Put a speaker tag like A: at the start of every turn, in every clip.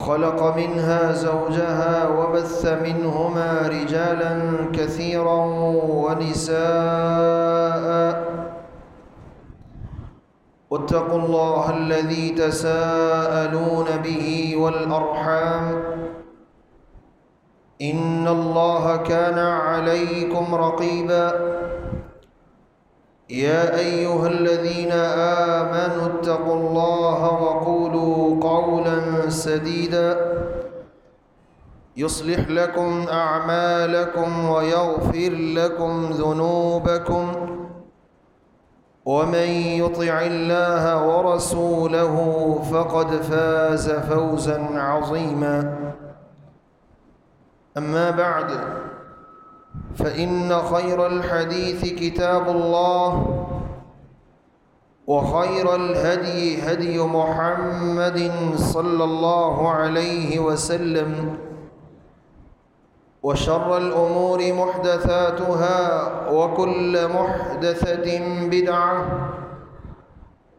A: خلق منها زوجها وبث منهما رجالا كثيرا ونساء. واتقوا الله الذي تساءلون به والأرحام إن الله كان عليكم رقيبا. يا أيها الذين آمنوا اتقوا الله وقولوا قولا سديدا يصلح لكم أعمالكم ويغفر لكم ذنوبكم، ومن يطع الله ورسوله فقد فاز فوزا عظيما. أما بعد، فإن خير الحديث كتاب الله، وخير الهدي هدي محمد صلى الله عليه وسلم، وشر الأمور محدثاتها، وكل محدثة بدعة،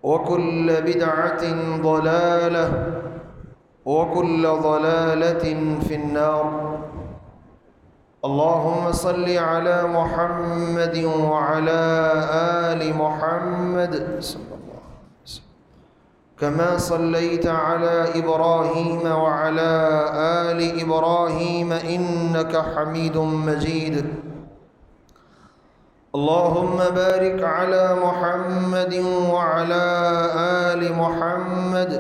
A: وكل بدعة ضلالة، وكل ضلالة في النار. اللهم صل على محمد وعلى آل محمد صلى الله عليه وسلم كما صليت على إبراهيم وعلى آل إبراهيم إنك حميد مجيد. اللهم بارك على محمد وعلى آل محمد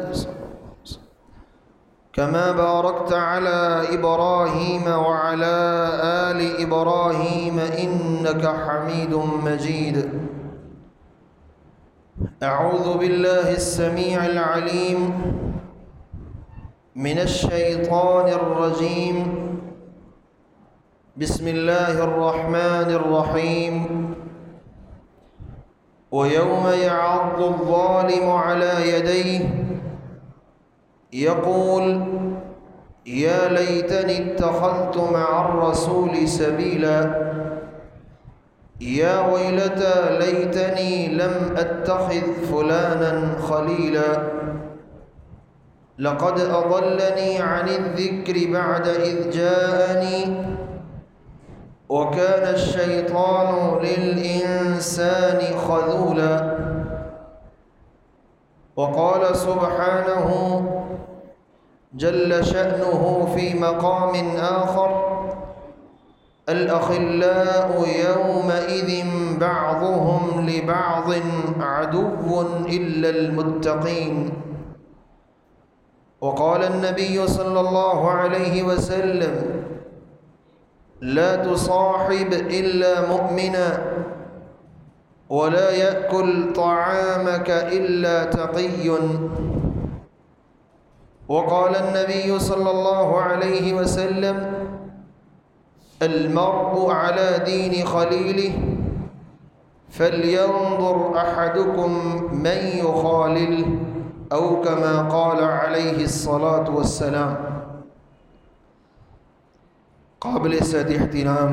A: كما باركت على إبراهيم وعلى آل إبراهيم إنك حميد مجيد. أعوذ بالله السميع العليم من الشيطان الرجيم. بسم الله الرحمن الرحيم. ويوم يعض الظالم على يديه يقول يا ليتني اتخذت مع الرسول سبيلا، يا ويلتى ليتني لم أتخذ فلانا خليلا، لقد أضلني عن الذكر بعد إذ جاءني، وكان الشيطان للإنسان خذولا. وقال سبحانه جل شأنه في مقام آخر: الأخلاء يومئذ بعضهم لبعض عدو إلا المتقين. وقال النبي صلى الله عليه وسلم: لا تصاحب إلا مؤمنا، ولا يأكل طعامك إلا تقي. وقال النبي صلى الله عليه وسلم: المرء على دين خليله، فلينظر أحدكم من يخالل، أو كما قال عليه الصلاة والسلام. قابل صد احترام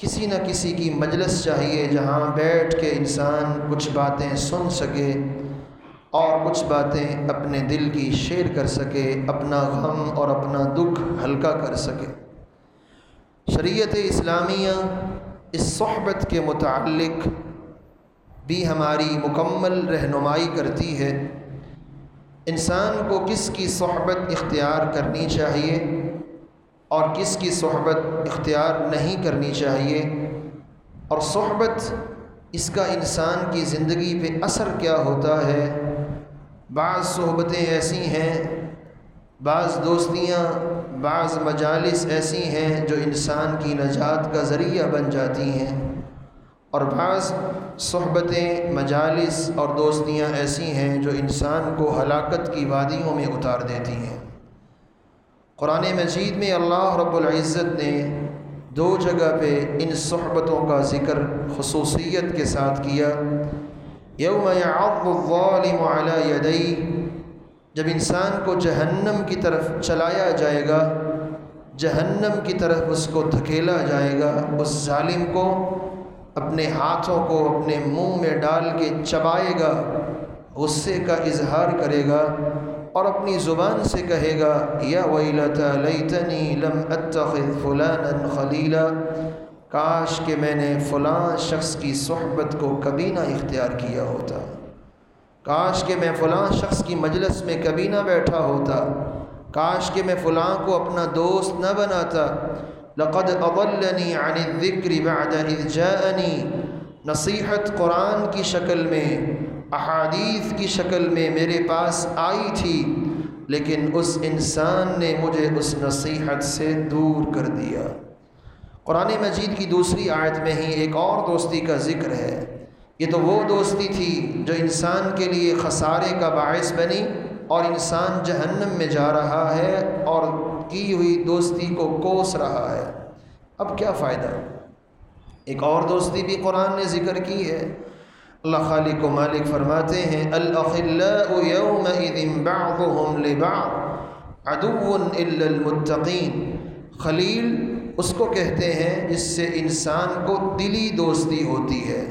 A: کسی نہ کسی کی مجلس چاہیے جہاں بیٹھ کے انسان کچھ باتیں سن سکے اور کچھ باتیں اپنے دل کی شیئر کر سکے، اپنا غم اور اپنا دکھ ہلکا کر سکے۔ شریعت اسلامیہ اس صحبت کے متعلق بھی ہماری مکمل رہنمائی کرتی ہے۔ انسان کو کس کی صحبت اختیار کرنی چاہیے اور کس کی صحبت اختیار نہیں کرنی چاہیے، اور صحبت اس کا انسان کی زندگی پہ اثر کیا ہوتا ہے۔ بعض صحبتیں ایسی ہیں، بعض دوستیاں، بعض مجالس ایسی ہیں جو انسان کی نجات کا ذریعہ بن جاتی ہیں، اور بعض صحبتیں، مجالس اور دوستیاں ایسی ہیں جو انسان کو ہلاکت کی وادیوں میں اتار دیتی ہیں۔ قرآن مجید میں اللہ رب العزت نے دو جگہ پہ ان صحبتوں کا ذکر خصوصیت کے ساتھ کیا۔ یوم یعض الظالم علی یدیہ، جب انسان کو جہنم کی طرف چلایا جائے گا، جہنم کی طرف اس کو دھکیلا جائے گا، اس ظالم کو اپنے ہاتھوں کو اپنے منہ میں ڈال کے چبائے گا، غصے کا اظہار کرے گا اور اپنی زبان سے کہے گا یا ویلتی لیتنی لم اتخذ فلانا خلیلا، کاش کہ میں نے فلاں شخص کی صحبت کو کبھی نہ اختیار کیا ہوتا، کاش کہ میں فلاں شخص کی مجلس میں کبھی نہ بیٹھا ہوتا، کاش کہ میں فلاں کو اپنا دوست نہ بناتا۔ لقد اضلنی عن الذکر بعد اذ جاءنی، نصیحت قرآن کی شکل میں، احادیث کی شکل میں میرے پاس آئی تھی، لیکن اس انسان نے مجھے اس نصیحت سے دور کر دیا۔ قرآن مجید کی دوسری آیت میں ہی ایک اور دوستی کا ذکر ہے۔ یہ تو وہ دوستی تھی جو انسان کے لیے خسارے کا باعث بنی اور انسان جہنم میں جا رہا ہے اور کی ہوئی دوستی کو کوس رہا ہے۔ اب کیا فائدہ؟ ایک اور دوستی بھی قرآن نے ذکر کی ہے۔ اللہ خالق و مالک فرماتے ہیں الاخلاء یومئذ بعضهم لبعض عدو الا المتقین، خلیل اس کو کہتے ہیں جس سے انسان کو دلی دوستی ہوتی ہے،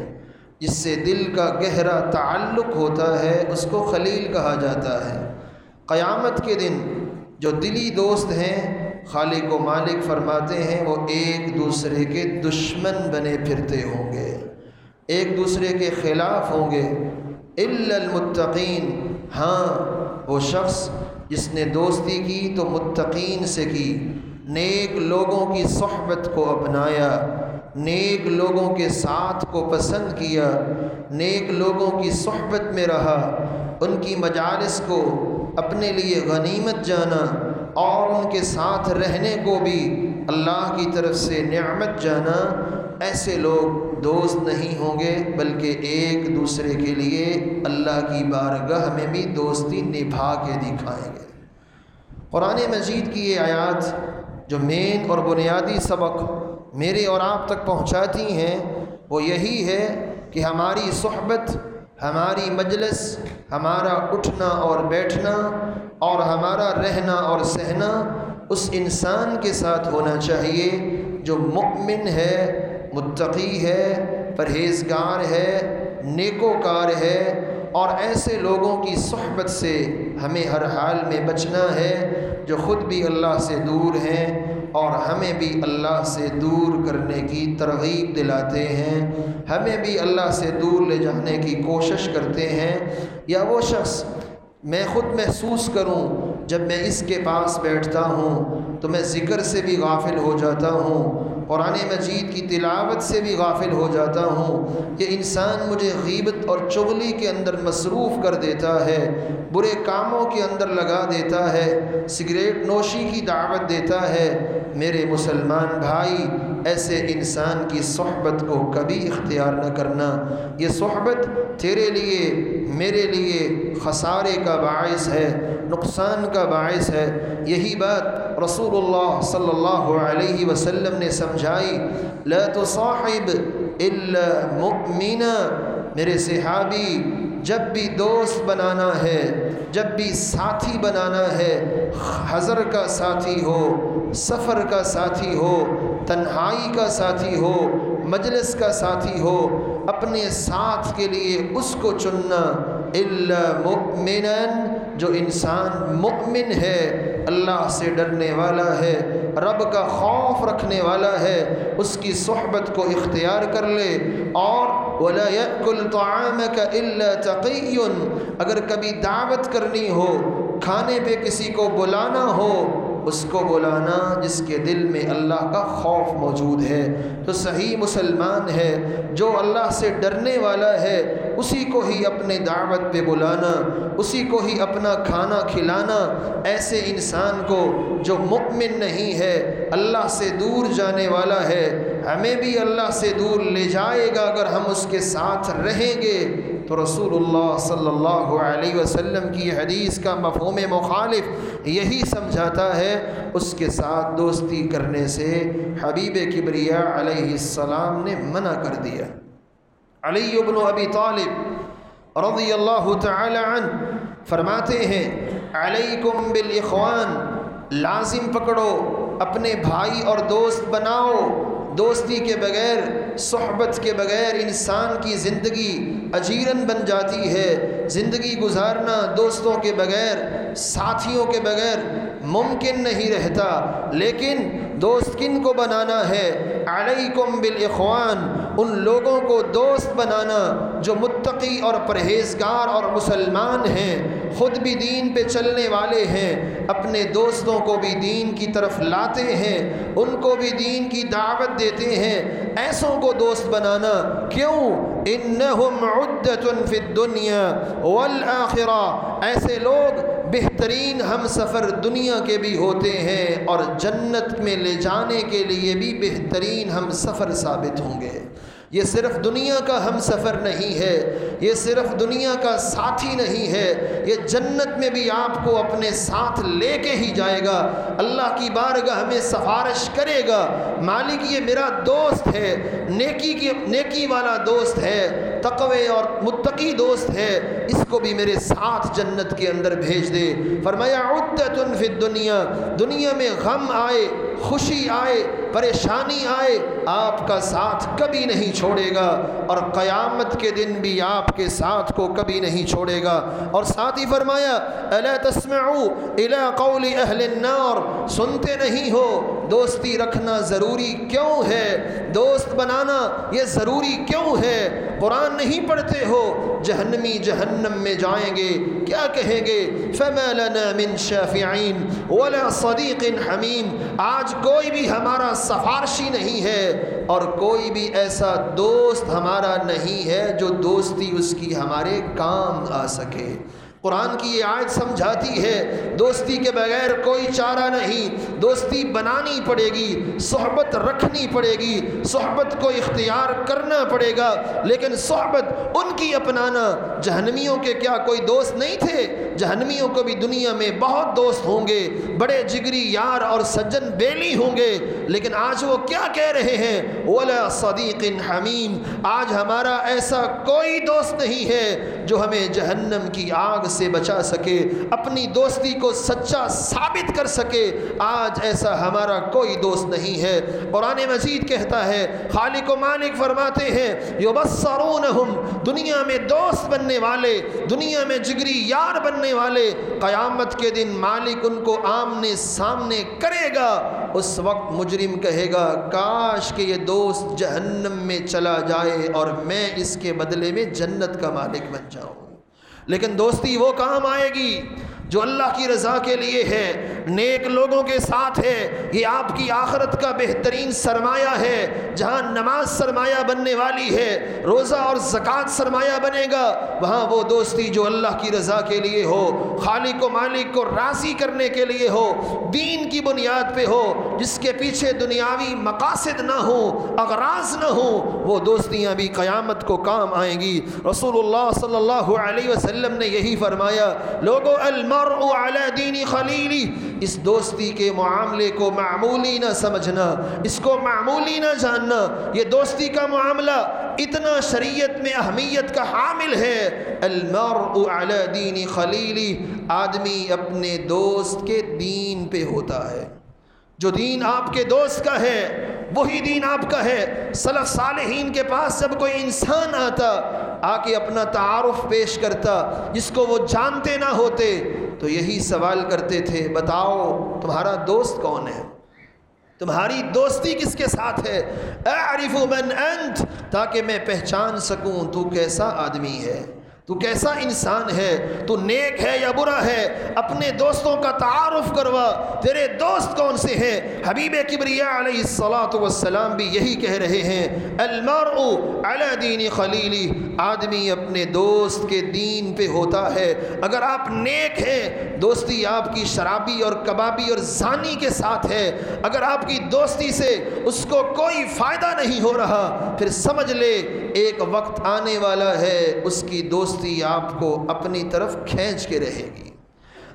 A: جس سے دل کا گہرا تعلق ہوتا ہے، اس کو خلیل کہا جاتا ہے۔ قیامت کے دن جو دلی دوست ہیں، خالق و مالک فرماتے ہیں وہ ایک دوسرے کے دشمن بنے پھرتے ہوں گے، ایک دوسرے کے خلاف ہوں گے۔ الا المتقین، ہاں وہ شخص جس نے دوستی کی تو متقین سے کی، نیک لوگوں کی صحبت کو اپنایا، نیک لوگوں کے ساتھ کو پسند کیا، نیک لوگوں کی صحبت میں رہا، ان کی مجالس کو اپنے لیے غنیمت جانا اور ان کے ساتھ رہنے کو بھی اللہ کی طرف سے نعمت جانا۔ ایسے لوگ دوست نہیں ہوں گے بلکہ ایک دوسرے کے لیے اللہ کی بارگاہ میں بھی دوستی نبھا کے دکھائیں گے۔ قرآن مجید کی یہ آیات جو مین اور بنیادی سبق میرے اور آپ تک پہنچاتی ہیں وہ یہی ہے کہ ہماری صحبت، ہماری مجلس، ہمارا اٹھنا اور بیٹھنا اور ہمارا رہنا اور سہنا اس انسان کے ساتھ ہونا چاہیے جو مؤمن ہے، متقی ہے، پرہیزگار ہے، نیکوکار ہے، اور ایسے لوگوں کی صحبت سے ہمیں ہر حال میں بچنا ہے جو خود بھی اللہ سے دور ہیں اور ہمیں بھی اللہ سے دور کرنے کی ترغیب دلاتے ہیں، ہمیں بھی اللہ سے دور لے جانے کی کوشش کرتے ہیں۔ یا وہ شخص میں خود محسوس کروں جب میں اس کے پاس بیٹھتا ہوں تو میں ذکر سے بھی غافل ہو جاتا ہوں، قرآن مجید کی تلاوت سے بھی غافل ہو جاتا ہوں، یہ انسان مجھے غیبت اور چغلی کے اندر مصروف کر دیتا ہے، برے کاموں کے اندر لگا دیتا ہے، سگریٹ نوشی کی دعوت دیتا ہے۔ میرے مسلمان بھائی، ایسے انسان کی صحبت کو کبھی اختیار نہ کرنا، یہ صحبت تیرے لیے، میرے لیے خسارے کا باعث ہے، نقصان کا باعث ہے۔ یہی بات رسول اللہ صلی اللہ علیہ وسلم نے سمجھائی، لا تصاحب الا مؤمنا۔ میرے صحابی، جب بھی دوست بنانا ہے، جب بھی ساتھی بنانا ہے، حضر کا ساتھی ہو، سفر کا ساتھی ہو، تنہائی کا ساتھی ہو، مجلس کا ساتھی ہو، اپنے ساتھ کے لیے اس کو چننا۔ الا مؤمنا، جو انسان مؤمن ہے، اللہ سے ڈرنے والا ہے، رب کا خوف رکھنے والا ہے، اس کی صحبت کو اختیار کر لے۔ اور ولا یأکل طعامک الا تقی، اگر کبھی دعوت کرنی ہو، کھانے پہ کسی کو بلانا ہو، اس کو بلانا جس کے دل میں اللہ کا خوف موجود ہے، جو صحیح مسلمان ہے، جو اللہ سے ڈرنے والا ہے، اسی کو ہی اپنے دعوت پہ بلانا، اسی کو ہی اپنا کھانا کھلانا۔ ایسے انسان کو جو مؤمن نہیں ہے، اللہ سے دور جانے والا ہے، ہمیں بھی اللہ سے دور لے جائے گا اگر ہم اس کے ساتھ رہیں گے۔ تو رسول اللہ صلی اللہ علیہ وسلم کی حدیث کا مفہوم مخالف یہی سمجھاتا ہے، اس کے ساتھ دوستی کرنے سے حبیب کبریا علیہ السلام نے منع کر دیا۔ علی بن ابی طالب رضی اللہ تعالی عنہ فرماتے ہیں، علیکم بالاخوان، لازم پکڑو، اپنے بھائی اور دوست بناؤ۔ دوستی کے بغیر، صحبت کے بغیر انسان کی زندگی اجیرن بن جاتی ہے۔ زندگی گزارنا دوستوں کے بغیر، ساتھیوں کے بغیر ممکن نہیں رہتا۔ لیکن دوست کن کو بنانا ہے؟ علیکم بالاخوان، ان لوگوں کو دوست بنانا جو متقی اور پرہیزگار اور مسلمان ہیں، خود بھی دین پہ چلنے والے ہیں، اپنے دوستوں کو بھی دین کی طرف لاتے ہیں، ان کو بھی دین کی دعوت دیتے ہیں۔ ایسوں کو دوست بنانا کیوں؟ انہم عدۃ فی الدنیا والآخرہ، ایسے لوگ بہترین ہم سفر دنیا کے بھی ہوتے ہیں اور جنت میں لے جانے کے لیے بھی بہترین ہم سفر ثابت ہوں گے۔ یہ صرف دنیا کا ہم سفر نہیں ہے، یہ صرف دنیا کا ساتھی نہیں ہے، یہ جنت میں بھی آپ کو اپنے ساتھ لے کے ہی جائے گا۔ اللہ کی بارگاہ میں سفارش کرے گا، مالک یہ میرا دوست ہے، نیکی والا دوست ہے، تقوی اور متقی دوست ہے، اس کو بھی میرے ساتھ جنت کے اندر بھیج دے۔ فرمایا عدۃ فی الدنیا، دنیا میں غم آئے، خوشی آئے، پریشانی آئے، آپ کا ساتھ کبھی نہیں چھوڑے گا، اور قیامت کے دن بھی آپ کے ساتھ کو کبھی نہیں چھوڑے گا۔ اور ساتھ ہی فرمایا الا تسمعوا الی قول اہل النار، سنتے نہیں ہو دوستی رکھنا ضروری کیوں ہے، دوست بنانا یہ ضروری کیوں ہے؟ قرآن نہیں پڑھتے ہو؟ جہنمی جہنم میں جائیں گے، کیا کہیں گے؟ فما لنا من شافعین ولا صدیق حمیم، آج کوئی بھی ہمارا سفارشی نہیں ہے اور کوئی بھی ایسا دوست ہمارا نہیں ہے جو دوستی اس کی ہمارے کام آ سکے۔ قرآن کی یہ آیت سمجھاتی ہے دوستی کے بغیر کوئی چارہ نہیں، دوستی بنانی پڑے گی، صحبت رکھنی پڑے گی، صحبت کو اختیار کرنا پڑے گا۔ لیکن صحبت ان کی اپنانا، جہنمیوں کے کیا کوئی دوست نہیں تھے؟ جہنمیوں کو بھی دنیا میں بہت دوست ہوں گے، بڑے جگری یار اور سجن بیلی ہوں گے، لیکن آج وہ کیا کہہ رہے ہیں؟ ولا صدیق حمیم، آج ہمارا ایسا کوئی دوست نہیں ہے جو ہمیں جہنم کی آگ سے بچا سکے، اپنی دوستی کو سچا ثابت کر سکے، آج ایسا ہمارا کوئی دوست نہیں ہے۔ قرآن مجید کہتا ہے، خالق و مالک فرماتے ہیں یبصرونہم، دنیا میں دوست بننے والے، دنیا میں جگری یار بننے والے، قیامت کے دن مالک ان کو آمنے سامنے کرے گا۔ اس وقت مجرم کہے گا کاش کہ یہ دوست جہنم میں چلا جائے اور میں اس کے بدلے میں جنت کا مالک بن جاؤں۔ لیکن دوستی وہ کام آئے گی جو اللہ کی رضا کے لیے ہے، نیک لوگوں کے ساتھ ہے۔ یہ آپ کی آخرت کا بہترین سرمایہ ہے۔ جہاں نماز سرمایہ بننے والی ہے، روزہ اور زکوٰۃ سرمایہ بنے گا، وہاں وہ دوستی جو اللہ کی رضا کے لیے ہو، خالق و مالک کو راضی کرنے کے لیے ہو، دین کی بنیاد پہ ہو، جس کے پیچھے دنیاوی مقاصد نہ ہوں، اغراض نہ ہوں، وہ دوستیاں بھی قیامت کو کام آئیں گی۔ رسول اللہ صلی اللہ علیہ وسلم نے یہی فرمایا، لوگو المرء علی دین خلیلی، اس دوستی کے معاملے کو معمولی نہ سمجھنا، اس کو معمولی نہ جاننا۔ یہ دوستی کا معاملہ اتنا شریعت میں اہمیت کا حامل ہے۔ المرء علی دین خلیلی، آدمی اپنے دوست کے دین پہ ہوتا ہے۔ جو دین آپ کے دوست کا ہے وہی دین آپ کا ہے۔ سلف صالحین کے پاس جب کوئی انسان آتا آ کے اپنا تعارف پیش کرتا جس کو وہ جانتے نہ ہوتے تو یہی سوال کرتے تھے، بتاؤ تمہارا دوست کون ہے، تمہاری دوستی کس کے ساتھ ہے؟ اعرف من انت، تاکہ میں پہچان سکوں تو کیسا آدمی ہے، تو کیسا انسان ہے، تو نیک ہے یا برا ہے۔ اپنے دوستوں کا تعارف کروا، تیرے دوست کون سے ہیں۔ حبیب کبریاء علیہ السلام بھی یہی کہہ رہے ہیں، المرء علی دین خلیلی، آدمی اپنے دوست کے دین پہ ہوتا ہے۔ اگر آپ نیک ہیں، دوستی آپ کی شرابی اور کبابی اور زانی کے ساتھ ہے، اگر آپ کی دوستی سے اس کو کوئی فائدہ نہیں ہو رہا، پھر سمجھ لے ایک وقت آنے والا ہے اس کی دوستی آپ کو اپنی طرف کھینچ کے رہے گی۔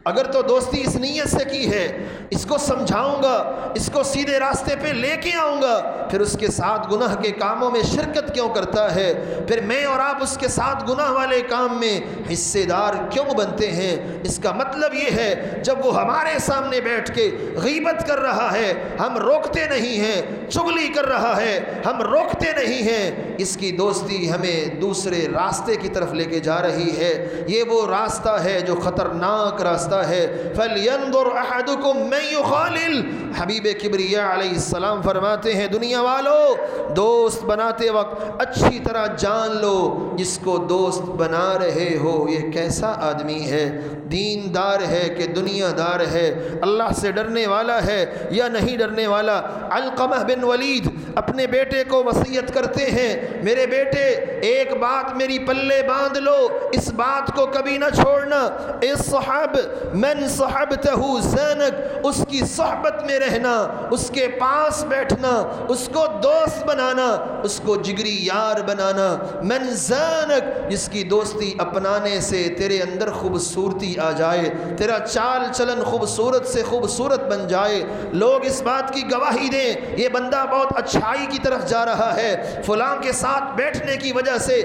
A: اگر تو دوستی اس نیت سے کی ہے، اس کو سمجھاؤں گا، اس کو سیدھے راستے پہ لے کے آؤں گا، پھر اس کے ساتھ گناہ کے کاموں میں شرکت کیوں کرتا ہے؟ پھر میں اور آپ اس کے ساتھ گناہ والے کام میں حصے دار کیوں بنتے ہیں؟ اس کا مطلب یہ ہے جب وہ ہمارے سامنے بیٹھ کے غیبت کر رہا ہے ہم روکتے نہیں ہیں، چغلی کر رہا ہے ہم روکتے نہیں ہیں، اس کی دوستی ہمیں دوسرے راستے کی طرف لے کے جا رہی ہے۔ یہ وہ راستہ ہے جو خطرناک راستہ ہے۔ فَلْيَنْظُرْ أَحَدُكُمْ مَنْ يُخَالِلْ، حبیب کبریاء علیہ السلام فرماتے ہیں دنیا والو دوست بناتے وقت اچھی طرح جان لو جس کو دوست بنا رہے ہو یہ کیسا آدمی ہے، دیندار ہے کہ دنیا دار ہے، اللہ سے ڈرنے والا ہے یا نہیں ڈرنے والا۔ علقمہ بن ولید اپنے بیٹے کو وصیت کرتے ہیں، میرے بیٹے ایک بات میری پلے باندھ لو، اس بات کو کبھی نہ چھوڑنا، اصحب من صحبتہ زانک، اس کی صحبت میں رہنا، اس کے پاس بیٹھنا، اس کو دوست بنانا، اس کو جگری یار بنانا۔ من زانک، جس کی دوستی اپنانے سے تیرے اندر خوبصورتی آ جائے، تیرا چال چلن خوبصورت سے خوبصورت بن جائے، لوگ اس بات کی گواہی دیں یہ بندہ بہت اچھائی کی طرف جا رہا ہے، فلاں کے ساتھ بیٹھنے کی وجہ سے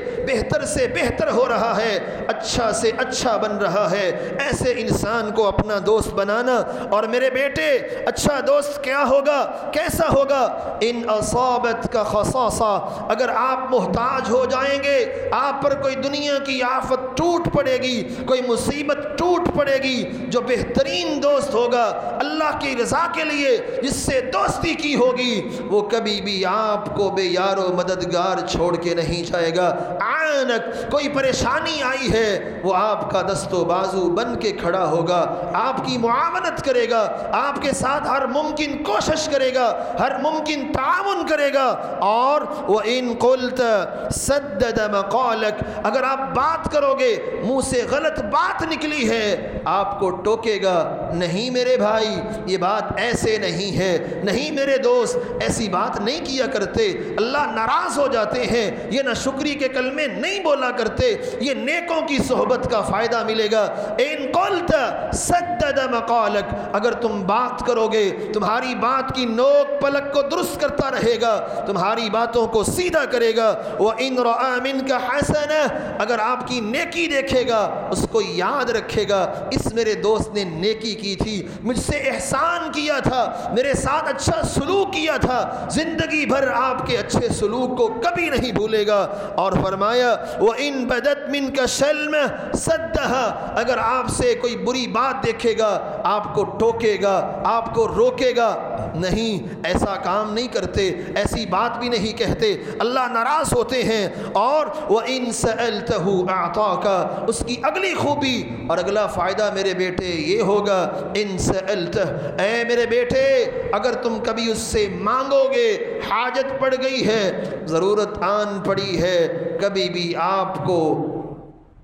A: بہتر ہو رہا ہے، اچھا سے اچھا بن رہا ہے۔ ایسے انسان کو اپنا دوست بنانا۔ اور میرے بیٹے اچھا دوست کیا ہوگا، کیسا ہوگا؟ ان اصابت کا خصاصہ، اگر آپ محتاج ہو جائیں گے، آپ پر کوئی دنیا کی آفت ٹوٹ پڑے گی، کوئی مصیبت ٹوٹ پڑے گی، جو بہترین دوست ہوگا اللہ کی رضا کے لیے جس سے دوستی کی ہوگی وہ کبھی بھی آپ کو بے یار و مددگار چھوڑ کے نہیں جائے گا۔ عانک، کوئی پریشانی آئی ہے وہ آپ کا دست و بازو بن کے کھڑا ہوگا، آپ کی معاونت کرے گا، آپ کے ساتھ ہر ممکن کوشش کرے گا، ہر ممکن تعاون کرے گا۔ اور وَإِن قُلْتَ سَدَّدَ مَقَالَكَ، اگر آپ بات کرو گے منہ سے غلط بات نکلی ہے آپ کو ٹوکے گا، نہیں میرے بھائی یہ بات ایسے نہیں ہے، نہیں میرے دوست ایسی بات نہیں کیا کرتے، اللہ ناراض ہو جاتے ہیں، یہ نہ شکری کے کلمے نہیں بولا کرتے، یہ نیکوں کی صحبت کا فائدہ ملے گا۔ ان قلت سدد مقالک، اگر تم بات کرو گے تمہاری بات کی نوک پلک کو درست کرتا رہے گا، تمہاری باتوں کو سیدھا کرے گا۔ وَإِن رَأَى مِنْكَ حَسَنَةً، اگر آپ کی نیکی دیکھے گا اس کو یاد رکھے گا، اس میرے دوست نے نیکی کی تھی، مجھ سے احسان کیا تھا، میرے ساتھ اچھا سلوک کیا تھا، زندگی بھر آپ کے اچھے سلوک کو کبھی نہیں بھولے گا۔ اور فرمایا وَإِن بَدَتْ مِنْكَ شَلْمَةً سَدَّهَا، اگر آپ سے کوئی بری بات دیکھے گا آپ کو ٹوکے گا، آپ کو روکے گا، نہیں ایسا کام نہیں کرتے، ایسی بات بھی نہیں کہتے، اللہ ناراض ہوتے ہیں۔ اور وَإِن سَأَلْتَهُ أَعْطَاكَ، اس کی اگلی خوبی اور اگلا فائدہ میرے بیٹے یہ ہوگا، ان سألتہ، اے میرے بیٹے اگر تم کبھی اس سے مانگو گے، حاجت پڑ گئی ہے، ضرورت آن پڑی ہے، کبھی بھی آپ کو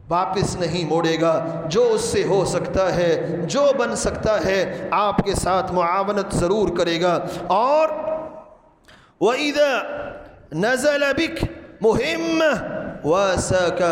A: واپس نہیں موڑے گا، جو اس سے ہو سکتا ہے، جو بن سکتا ہے آپ کے ساتھ معاونت ضرور کرے گا۔ اور وَإِذَا نَزَلَ بِكَ مُهِمَّةٌ وَاسَاكَ،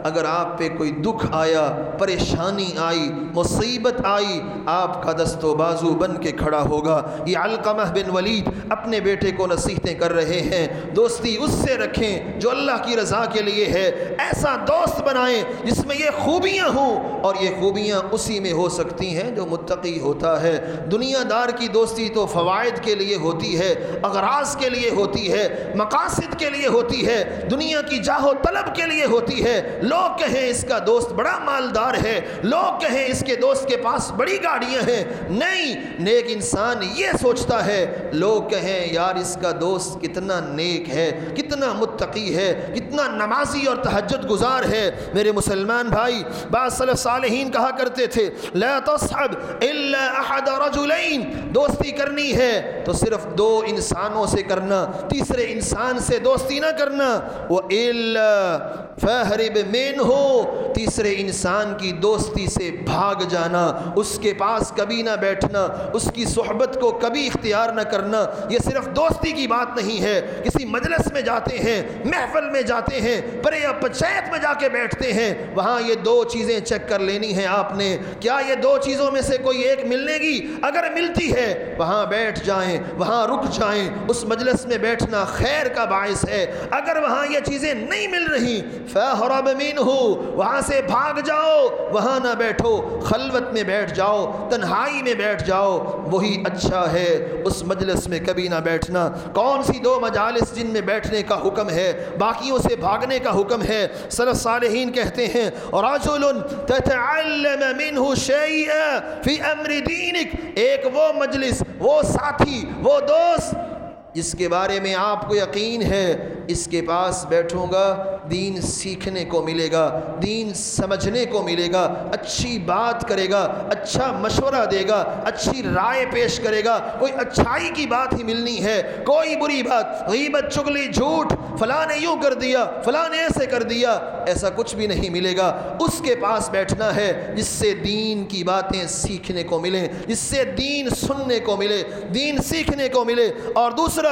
A: اگر آپ پہ کوئی دکھ آیا، پریشانی آئی، مصیبت آئی، آپ کا دست و بازو بن کے کھڑا ہوگا۔ یہ علقمہ بن ولید اپنے بیٹے کو نصیحتیں کر رہے ہیں، دوستی اس سے رکھیں جو اللہ کی رضا کے لیے ہے، ایسا دوست بنائیں جس میں یہ خوبیاں ہوں، اور یہ خوبیاں اسی میں ہو سکتی ہیں جو متقی ہوتا ہے۔ دنیا دار کی دوستی تو فوائد کے لیے ہوتی ہے، اغراض کے لیے ہوتی ہے، مقاصد کے لیے ہوتی ہے، دنیا کی جاہ و طلب کے لیے ہوتی ہے۔ لوگ کہیں اس کا دوست بڑا مالدار ہے، لوگ کہیں اس کے دوست کے پاس بڑی گاڑیاں ہیں، نہیں، نیک انسان یہ سوچتا ہے، لوگ کہیں یار اس کا دوست کتنا نیک ہے، کتنا متقی ہے، کتنا نمازی اور تہجد گزار ہے۔ میرے مسلمان بھائی، بعض سلف صالحین کہا کرتے تھے لا تصحب الا احد رجلین، دوستی کرنی ہے تو صرف دو انسانوں سے کرنا، تیسرے انسان سے دوستی نہ کرنا۔ وَإِلَّا فَاهْرِبْ مِنْهُ، تیسرے انسان کی دوستی سے بھاگ جانا، اس کے پاس کبھی نہ بیٹھنا، اس کی صحبت کو کبھی اختیار نہ کرنا۔ یہ صرف دوستی کی بات نہیں ہے، کسی مجلس میں جاتے ہیں، محفل میں جاتے ہیں، پرے یا پنچایت میں جا کے بیٹھتے ہیں، وہاں یہ دو چیزیں چیک کر لینی ہیں آپ نے، کیا یہ دو چیزوں میں سے کوئی ایک ملنے گی؟ اگر ملتی ہے وہاں بیٹھ جائیں، وہاں رک جائیں، اس مجلس میں بیٹھنا خیر کا باعث ہے۔ اگر وہاں یہ چیزیں نہیں مل رہی فَاهْرَبْ مِنْهُ، وہاں سے بھاگ جاؤ، وہاں نہ بیٹھو، خلوت میں بیٹھ جاؤ، تنہائی میں بیٹھ جاؤ، وہی اچھا ہے، اس مجلس میں کبھی نہ بیٹھنا۔ کون سی دو مجالس جن میں بیٹھنے کا حکم ہے، باقیوں سے بھاگنے کا حکم ہے؟ سلف صالحین کہتے ہیں رَجُلٌ تَتَعَلَّمَ مِنْهُ شَيْئًا فِي أَمْرِ دِينِكَ، ایک وہ مجلس، وہ ساتھی، وہ دوست جس کے بارے میں آپ کو یقین ہے اس کے پاس بیٹھوں گا دین سیکھنے کو ملے گا، دین سمجھنے کو ملے گا، اچھی بات کرے گا، اچھا مشورہ دے گا، اچھی رائے پیش کرے گا، کوئی اچھائی کی بات ہی ملنی ہے، کوئی بری بات، غیبت، چغلی، جھوٹ، فلاں نے یوں کر دیا، فلاں نے ایسے کر دیا، ایسا کچھ بھی نہیں ملے گا۔ اس کے پاس بیٹھنا ہے جس سے دین کی باتیں سیکھنے کو ملیں، جس سے دین سننے کو ملے، دین سیکھنے کو ملے۔ اور دوسرا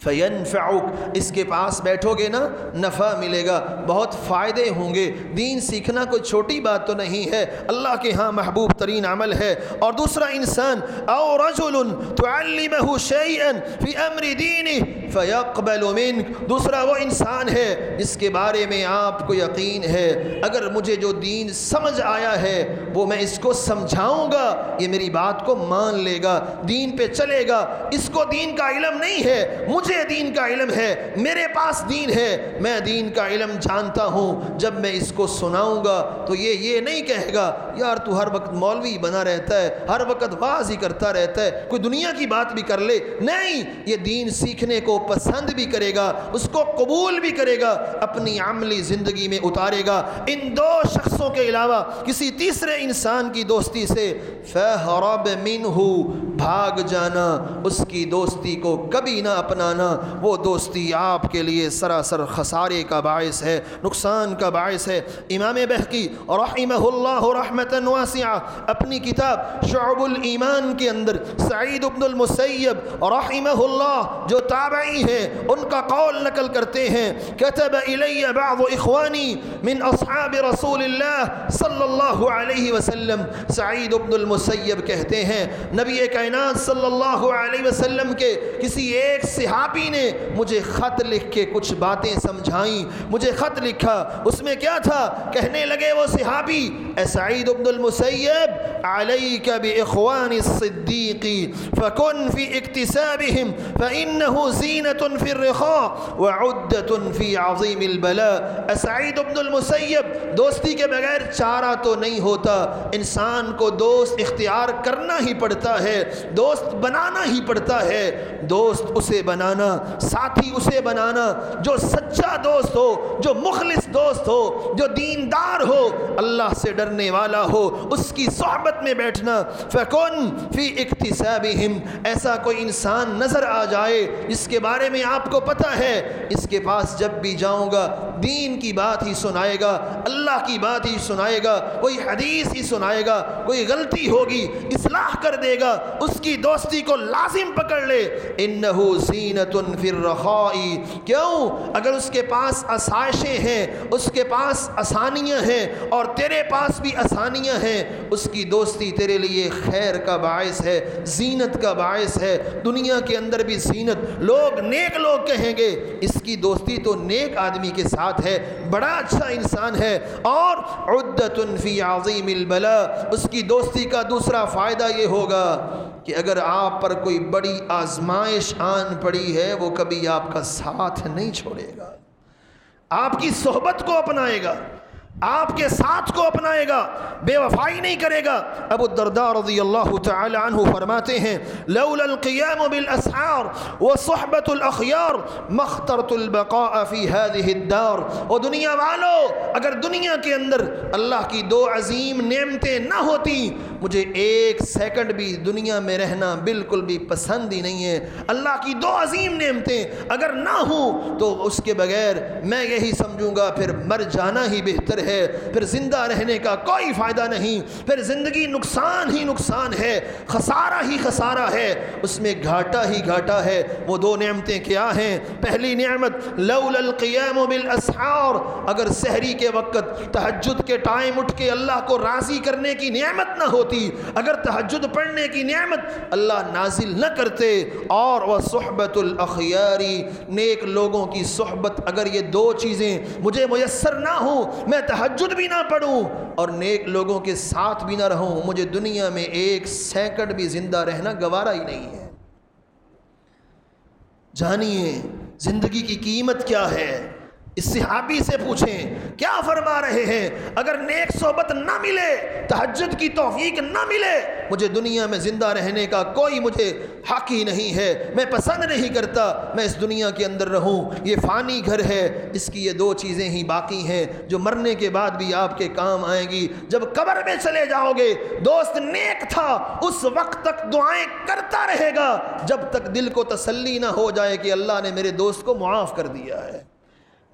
A: فَيَنْفَعُكَ، اس کے پاس بیٹھو گے نا نفع ملے گا، بہت فائدے ہوں گے۔ دین سیکھنا کوئی چھوٹی بات تو نہیں ہے، اللہ کے ہاں محبوب ترین عمل ہے۔ اور دوسرا انسان او رجل تعلمه شيئا في امر دينه فيقبل منك، دوسرا وہ انسان ہے جس کے بارے میں آپ کو یقین ہے اگر مجھے جو دین سمجھ آیا ہے وہ میں اس کو سمجھاؤں گا، یہ میری بات کو مان لے گا، دین پہ چلے گا۔ اس کو دین کا علم نہیں ہے، مجھے دین کا علم ہے، میرے پاس دین ہے، میں دین کا علم جانتا ہوں، جب میں اس کو سناؤں گا تو یہ نہیں کہے گا یار تو ہر وقت مولوی بنا رہتا ہے، ہر وقت واعظ ہی کرتا رہتا ہے، کوئی دنیا کی بات بھی کر لے، نہیں، یہ دین سیکھنے کو پسند بھی کرے گا، اس کو قبول بھی کرے گا، اپنی عملی زندگی میں اتارے گا۔ ان دو شخصوں کے علاوہ کسی تیسرے انسان کی دوستی سے فَاهْرَبْ مِنْهُ، بھاگ جانا، اس کی دوستی کو کبھی نہ اپنانا، وہ دوستی آپ کے لیے سراسر خسارے کا باعث ہے، نقصان کا باعث ہے۔ امام بہقی رحمہ اللہ رحمۃ واسعہ اپنی کتاب شعب الایمان کے اندر سعید بن المسیب رحمہ اللہ جو تابعی ہیں ان کا قول نقل کرتے ہیں، کتب الی بعض اخوانی من اصحاب رسول اللہ صلی اللہ علیہ وسلم، سعید بن المسیب کہتے ہیں نبی کائنات صلی اللہ علیہ وسلم کے کسی ایک صحابی نے مجھے خط لکھ کے کچھ باتیں سمجھائیں، مجھے خط لکھا، اس میں کیا تھا؟ کہنے لگے وہ صحابی اے سعید بن المسیب علیک باخوان الصدیق فکن فی اکتسابہم فانہ زینۃ فی الرخاء وعدۃ فی عظیم البلاء۔ اے سعید بن المسیب، دوستی کے بغیر چارہ تو نہیں ہوتا، انسان کو دوست اختیار کرنا ہی پڑتا ہے، دوست بنانا ہی پڑتا ہے۔ دوست اسے بنانا، ساتھی اسے بنانا جو سچا دوست ہو، جو مخلص دوست ہو، جو دیندار ہو، اللہ سے ڈرنے والا ہو، اس کی صحبت میں بیٹھنا۔ فَكُن فِي اِكْتِسَابِهِمْ، ایسا کوئی انسان نظر آ جائے جس کے بارے میں آپ کو پتہ ہے اس کے پاس جب بھی جاؤں گا دین کی بات ہی سنائے گا، اللہ کی بات ہی سنائے گا، کوئی حدیث ہی سنائے گا، کوئی غلطی ہوگی اصلاح کر دے گا، اس کی دوستی کو لازم پکڑ لے۔ انہ زینۃ فی الرخاء، کیوں؟ اگر اس کے پاس آسائشیں ہیں، اس کے پاس آسانیاں ہیں اور تیرے پاس بھی آسانیاں ہیں، اس کی دوستی تیرے لیے خیر کا باعث ہے، زینت کا باعث ہے۔ دنیا کے اندر بھی زینت، لوگ نیک لوگ کہیں گے اس کی دوستی تو نیک آدمی کے ساتھ ہے، بڑا اچھا انسان ہے۔ اور عدۃ فی عظیم البلاء، اس کی دوستی کا دوسرا فائدہ یہ ہوگا کہ اگر آپ پر کوئی بڑی آزمائش آن پڑی ہے، وہ کبھی آپ کا ساتھ نہیں چھوڑے گا، آپ کی صحبت کو اپنائے گا، آپ کے ساتھ کو اپنائے گا، بے وفائی نہیں کرے گا۔ ابو الدرداء رضی اللہ تعالی عنہ فرماتے ہیں لولا القیام بالاسحار وصحبۃ الاخیار ما اخترت البقاء فی هذه الدار۔ او دنیا والو، اگر دنیا کے اندر اللہ کی دو عظیم نعمتیں نہ ہوتی، مجھے ایک سیکنڈ بھی دنیا میں رہنا بالکل بھی پسند ہی نہیں ہے۔ اللہ کی دو عظیم نعمتیں اگر نہ ہوں تو اس کے بغیر میں یہی سمجھوں گا پھر مر جانا ہی بہتر ہے، پھر زندہ رہنے کا کوئی فائدہ نہیں، پھر زندگی نقصان ہی نقصان ہے، خسارہ ہی خسارہ ہے، اس میں گھاٹا ہی گھاٹا ہے۔ وہ دو نعمتیں کیا ہیں؟ پہلی نعمت لولا القیام بالاسحار، اگر سحری کے وقت تہجد کے ٹائم اٹھ کے اللہ کو راضی کرنے کی نعمت نہ ہوتی، اگر تہجد پڑھنے کی نعمت اللہ نازل نہ کرتے، اور وصحبۃ الاخیار، نیک لوگوں کی صحبت، اگر یہ دو چیزیں مجھے میسر نہ ہوں، میں تہجد بھی نہ پڑھوں اور نیک لوگوں کے ساتھ بھی نہ رہوں، مجھے دنیا میں ایک سیکنڈ بھی زندہ رہنا گوارا ہی نہیں ہے۔ جانیے زندگی کی قیمت کیا ہے، اس صحابی سے پوچھیں کیا فرما رہے ہیں؟ اگر نیک صحبت نہ ملے، تہجد کی توفیق نہ ملے، مجھے دنیا میں زندہ رہنے کا کوئی مجھے حق ہی نہیں ہے، میں پسند نہیں کرتا میں اس دنیا کے اندر رہوں، یہ فانی گھر ہے، اس کی یہ دو چیزیں ہی باقی ہیں جو مرنے کے بعد بھی آپ کے کام آئیں گی۔ جب قبر میں چلے جاؤ گے، دوست نیک تھا اس وقت تک دعائیں کرتا رہے گا جب تک دل کو تسلی نہ ہو جائے کہ اللہ نے میرے دوست کو معاف کر دیا ہے۔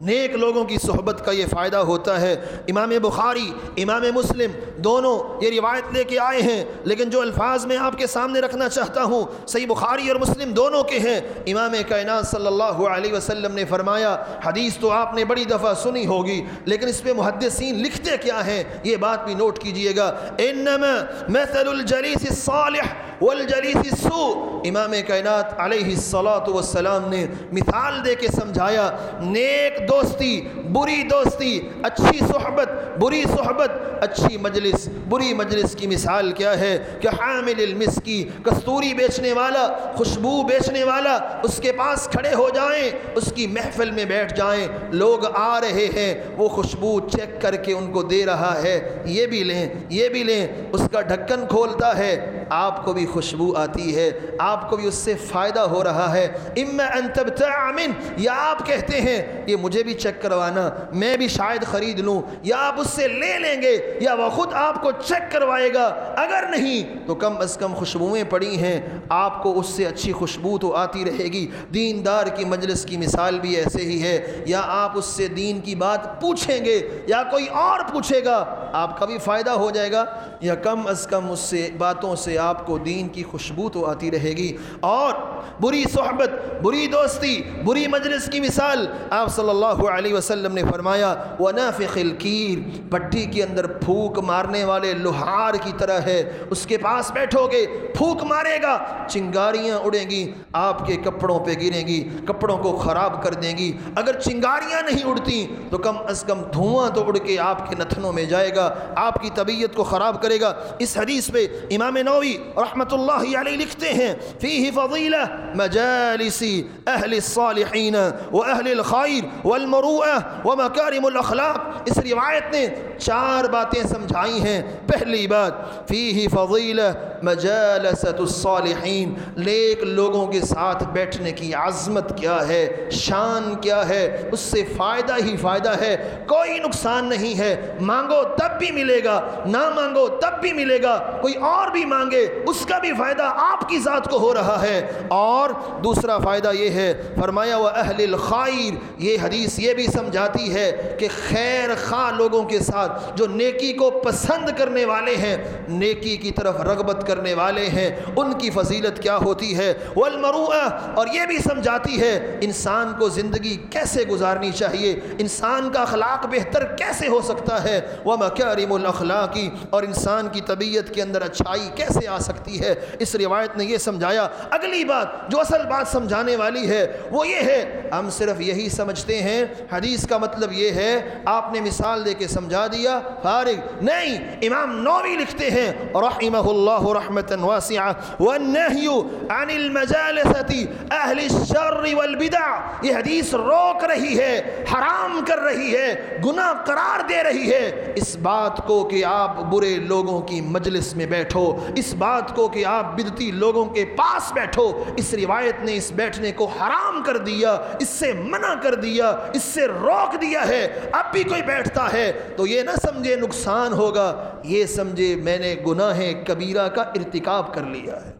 A: نیک لوگوں کی صحبت کا یہ فائدہ ہوتا ہے۔ امام بخاری، امام مسلم دونوں یہ روایت لے کے آئے ہیں، لیکن جو الفاظ میں آپ کے سامنے رکھنا چاہتا ہوں صحیح بخاری اور مسلم دونوں کے ہیں۔ امام کائنات صلی اللہ علیہ وسلم نے فرمایا، حدیث تو آپ نے بڑی دفعہ سنی ہوگی لیکن اس پہ محدثین لکھتے کیا ہیں یہ بات بھی نوٹ کیجئے گا۔ انما مثل الجلیس الصالح والجلیس السوء، امام کائنات علیہ الصلاۃ والسلام نے مثال دے کے سمجھایا، نیک دوستی، بری دوستی، اچھی صحبت، بری صحبت، اچھی مجلس، بری مجلس کی مثال کیا ہے کہ حامل المسکی، کستوری بیچنے والا، خوشبو بیچنے والا، اس کے پاس کھڑے ہو جائیں، اس کی محفل میں بیٹھ جائیں، لوگ آ رہے ہیں، وہ خوشبو چیک کر کے ان کو دے رہا ہے، یہ بھی لیں، یہ بھی لیں، اس کا ڈھکن کھولتا ہے، آپ کو بھی خوشبو آتی ہے، آپ کو بھی اس سے فائدہ ہو رہا ہے۔ اما ان تبتاع من، یا آپ کہتے ہیں یہ مجھے بھی چیک کروانا، میں بھی شاید خرید لوں، یا آپ اس سے لے لیں گے یا وہ خود آپ کو چیک کروائے گا، اگر نہیں تو کم از کم خوشبوئیں پڑی ہیں، آپ کو اس سے اچھی خوشبو تو آتی رہے گی۔ دیندار کی مجلس کی مثال بھی ایسے ہی ہے، یا آپ اس سے دین کی بات پوچھیں گے یا کوئی اور پوچھے گا، آپ کا بھی فائدہ ہو جائے گا، یا کم از کم اس سے باتوں سے آپ کو دین کی خوشبو تو آتی رہے گی۔ اور بری صحبت، بری دوستی، بری مجلس کی مثال آپ صلی اللہ علیہ وسلم نے فرمایا، وَنَافِخِ الْكِيرِ، پٹی کے اندر پھونک مارنے والے لوہار کی طرح ہے، اس کے پاس بیٹھو گے، پھونک مارے گا، چنگاریاں اڑیں گی، آپ کے کپڑوں پہ گریں گی، کپڑوں کو خراب کر دیں گی۔ اگر چنگاریاں نہیں اڑتی تو کم از کم دھواں تو اڑ کے آپ کے نتنوں میں جائے گا، آپ کی طبیعت کو خراب کرے گا۔ اس حدیث پہ امام نووی رحمۃ اللہ علیہ لکھتے ہیں، فیہ فضیلہ مجالس اہل الصالحین واہل الخیر والمروءہ ومکارم الاخلاق۔ اس روایت نے 4 باتیں سمجھائی ہیں۔ پہلی بات، فیہ فضیلہ مجالس مجالسۃ الصالحین، نیک لوگوں کے ساتھ بیٹھنے کی عظمت کیا ہے، شان کیا ہے، اس سے فائدہ ہی فائدہ ہے، کوئی نقصان نہیں ہے، مانگو تب بھی ملے گا، نہ مانگو تب بھی ملے گا، کوئی اور بھی مانگے اس کا بھی فائدہ آپ کی ذات کو ہو رہا ہے۔ اور دوسرا فائدہ یہ ہے، فرمایا وَأَهْلِ الْخَيْرِ، یہ حدیث یہ بھی سمجھاتی ہے کہ خیر خواہ لوگوں کے ساتھ جو نیکی کو پسند کرنے والے ہیں، نیکی کی طرف رغبت کرنے والے ہیں، ان کی فضیلت کیا ہوتی ہے۔ وَالْمَرُوءَةِ، اور یہ بھی سمجھاتی ہے انسان کو زندگی کیسے گزارنی چاہیے، انسان کا اخلاق بہتر کیسے ہو سکتا ہے۔ وَمَكَارِمُ الْأَخْلَاقِ، اور انسان کی طبیعت کے اندر اچھائی کیسے آ سکتی ہے۔ اس روایت نے یہ سمجھایا۔ اگلی بات جو اصل بات سمجھانے والی ہے وہ یہ ہے، ہم صرف یہی سمجھتے ہیں حدیث کا مطلب یہ ہے، آپ نے مثال دے کے سمجھا دیا، فارغ نہیں۔ امام نووی لکھتے ہیں رحمہ اللہ رحمۃ واسعہ، وَالنَّهْيُ عَنِ الْمَجَالِسَةِ أَهْلِ الشَّرِّ وَالْبِدَعِ، یہ حدیث روک رہی ہے، حرام کر رہی ہے، گناہ قرار دے رہی ہے اس بات کو کہ آپ برے لوگوں کی مجلس میں بیٹھو، اس بات کو کہ آپ بدعتی لوگوں کے پاس بیٹھو۔ اس روایت نے اس بیٹھنے کو حرام کر دیا، اس سے منع کر دیا، اس سے روک دیا ہے۔ اب بھی کوئی بیٹھتا ہے تو یہ نہ سمجھے نقصان ہوگا، یہ سمجھے میں نے گناہ کبیرہ کا ارتکاب کر لیا ہے۔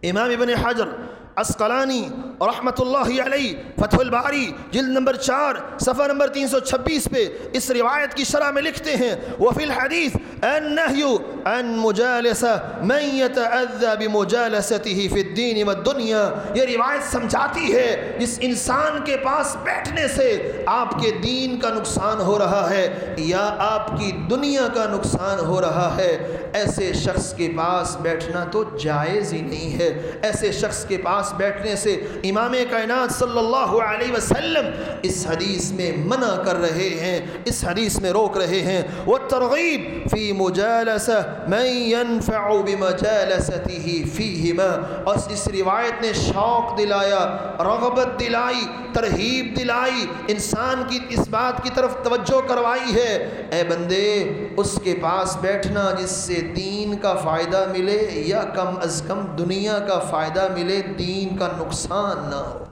A: امام ابن حجر عسقلانی رحمۃ اللہ علیہ فتح الباری جلد نمبر 4 صفحہ نمبر 326 پہ اس روایت کی شرح میں لکھتے ہیں وفی الحدیث النهی عن مجالسة من يتأذى بمجالسته في الدین والدنیا، یہ روایت سمجھاتی ہے جس انسان کے پاس بیٹھنے سے آپ کے دین کا نقصان ہو رہا ہے یا آپ کی دنیا کا نقصان ہو رہا ہے، ایسے شخص کے پاس بیٹھنا تو جائز ہی نہیں ہے۔ ایسے شخص کے پاس بیٹھنے سے امام کائنات صلی اللہ علیہ وسلم اس حدیث میں منع کر رہے ہیں، اس حدیث میں روک رہے ہیں۔ والترغیب فی مجالسة من ينفع بمجالسته فیہما، اور اس روایت نے شوق دلایا، رغبت دلائی، ترہیب دلائی، انسان کی اس بات کی طرف توجہ کروائی ہے، اے بندے اس کے پاس بیٹھنا جس سے دین کا فائدہ ملے یا کم از کم دنیا کا فائدہ ملے، دین کا نقصان نہ ہو،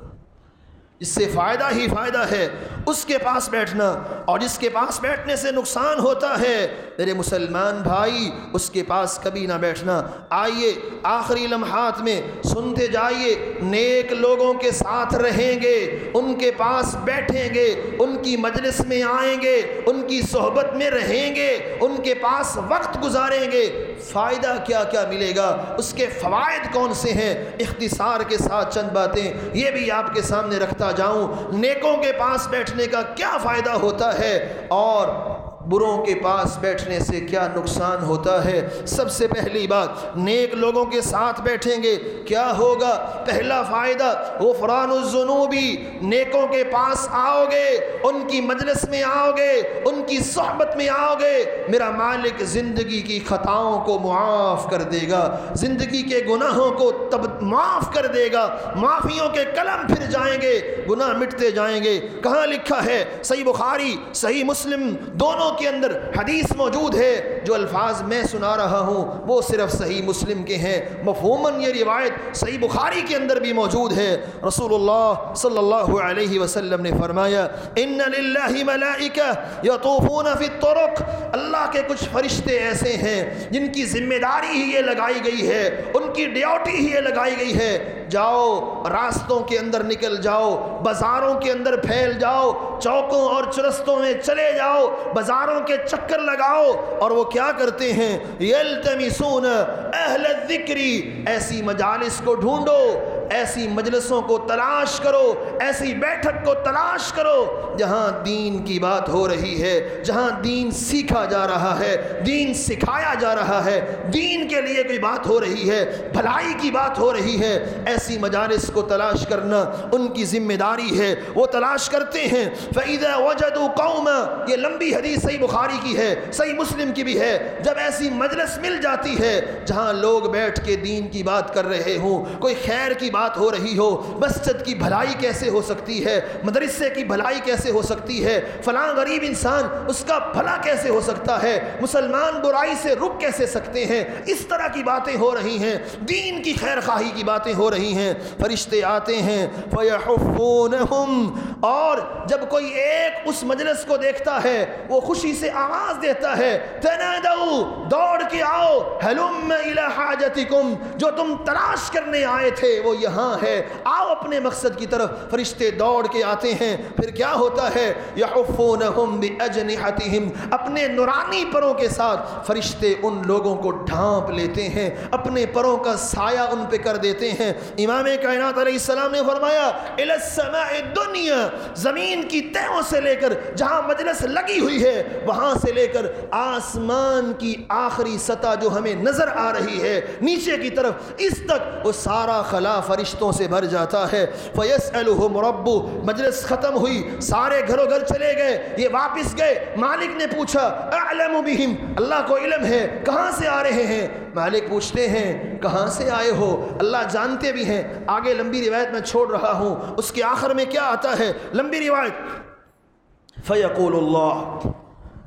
A: اس سے فائدہ ہی فائدہ ہے اس کے پاس بیٹھنا، اور جس کے پاس بیٹھنے سے نقصان ہوتا ہے میرے مسلمان بھائی اس کے پاس کبھی نہ بیٹھنا۔ آئیے آخری لمحات میں سنتے جائیے، نیک لوگوں کے ساتھ رہیں گے، ان کے پاس بیٹھیں گے، ان کی مجلس میں آئیں گے، ان کی صحبت میں رہیں گے، ان کے پاس وقت گزاریں گے، فائدہ کیا کیا ملے گا، اس کے فوائد کون سے ہیں، اختصار کے ساتھ چند باتیں یہ بھی آپ کے سامنے رکھتا جاؤں۔ نیکوں کے پاس بیٹھنے کا کیا فائدہ ہوتا ہے اور بروں کے پاس بیٹھنے سے کیا نقصان ہوتا ہے۔ سب سے پہلی بات، نیک لوگوں کے ساتھ بیٹھیں گے کیا ہوگا؟ پہلا فائدہ غفران الذنوبی، نیکوں کے پاس آؤ گے، ان کی مجلس میں آؤ گے، ان کی صحبت میں آؤ گے، میرا مالک زندگی کی خطاؤں کو معاف کر دے گا، زندگی کے گناہوں کو تب معاف کر دے گا، معافیوں کے قلم پھر جائیں گے، گناہ مٹتے جائیں گے۔ کہاں لکھا ہے؟ صحیح بخاری صحیح مسلم دونوں کے اندر حدیث موجود ہے، جو الفاظ میں سنا رہا ہوں وہ صرف صحیح مسلم کے ہیں، مفہوماً یہ روایت صحیح بخاری کے اندر بھی موجود ہے۔ رسول اللہ صلی اللہ علیہ وسلم نے فرمایا ان للہ ملائکہ یطوفون فی الطرق، اللہ کے کچھ فرشتے ایسے ہیں جن کی ذمہ داری ہی یہ لگائی گئی ہے، ان کی ڈیوٹی ہی یہ لگائی گئی ہے، جاؤ راستوں کے اندر نکل جاؤ، بازاروں کے اندر پھیل جاؤ، چوکوں اور چرستوں میں چلے جاؤ، بازاروں کے چکر لگاؤ، اور وہ کیا کرتے ہیں؟ یلتمسون اہل الذکر، ایسی مجالس کو ڈھونڈو، ایسی مجلسوں کو تلاش کرو، ایسی بیٹھک کو تلاش کرو جہاں دین کی بات ہو رہی ہے، جہاں دین سیکھا جا رہا ہے، دین سکھایا جا رہا ہے، دین کے لیے کوئی بات ہو رہی ہے، بھلائی کی بات ہو رہی ہے، ایسی مجالس کو تلاش کرنا ان کی ذمہ داری ہے، وہ تلاش کرتے ہیں۔ فَإِذَا وَجَدُوا قَوْمًا، یہ لمبی حدیث صحیح بخاری کی ہے، صحیح مسلم کی بھی ہے، جب ایسی مجلس مل جاتی ہے جہاں لوگ بیٹھ کے دین کی بات کر رہے ہوں، کوئی خیر کی بات ہو رہی ہو، مسجد کی بھلائی کیسے ہو سکتی ہے، مدرسے کی بھلائی کیسے ہو سکتی ہے، فلاں غریب انسان اس کا بھلا کیسے ہو سکتا ہے، مسلمان برائی سے رک کیسے سکتے ہیں؟ اس طرح کی باتیں ہو رہی ہیں، دین کی خیر خواہی کی باتیں ہو رہی ہیں۔ فرشتے آتے ہیں فَيَحُفُّونَهُمْ، اور جب کوئی ایک اس مجلس کو دیکھتا ہے وہ خوشی سے آواز دیتا ہے تَنَادَوْا، دوڑ کے آؤ، هَلُمَّ إِلَى حَاجَتِكُمْ، جو تم تلاش کرنے آئے تھے وہ یہاں ہے، آؤ اپنے مقصد کی طرف۔ فرشتے دوڑ کے آتے ہیں، پھر کیا ہوتا ہے؟ يَحُفُّونَهُمْ بِأَجْنِحَتِهِمْ، اپنے نورانی پروں کے ساتھ فرشتے ان لوگوں کو ڈھانپ لیتے ہیں، اپنے پروں کا سایہ ان پہ کر دیتے ہیں۔ امام کائنات علیہ السلام نے فرمایا إِلَى السَّمَاءِ الدُّنْيَا، زمین کی تہوں سے لے کر جہاں مجلس لگی ہوئی ہے وہاں سے لے کر آسمان کی آخری سطح جو ہمیں نظر آ رہی ہے نیچے کی طرف، اس تک وہ سارا خلا فرشتوں سے بھر جاتا ہے۔ فَيَسْأَلُهُمْ رَبُّ، مجلس ختم ہوئی، سارے گھروں گھر چلے گئے، یہ واپس گئے، مالک نے پوچھا أَعْلَمُ بِهِمْ، اللہ کو علم ہے کہاں سے آ رہے ہیں؟ مالک پوچھتے ہیں کہاں سے آئے ہو؟ اللہ جانتے بھی ہیں۔ آگے لمبی روایت میں چھوڑ رہا ہوں، اس کے آخر میں کیا آتا ہے لمبی روایت؟ فَيَقُولُ اللَّهُ،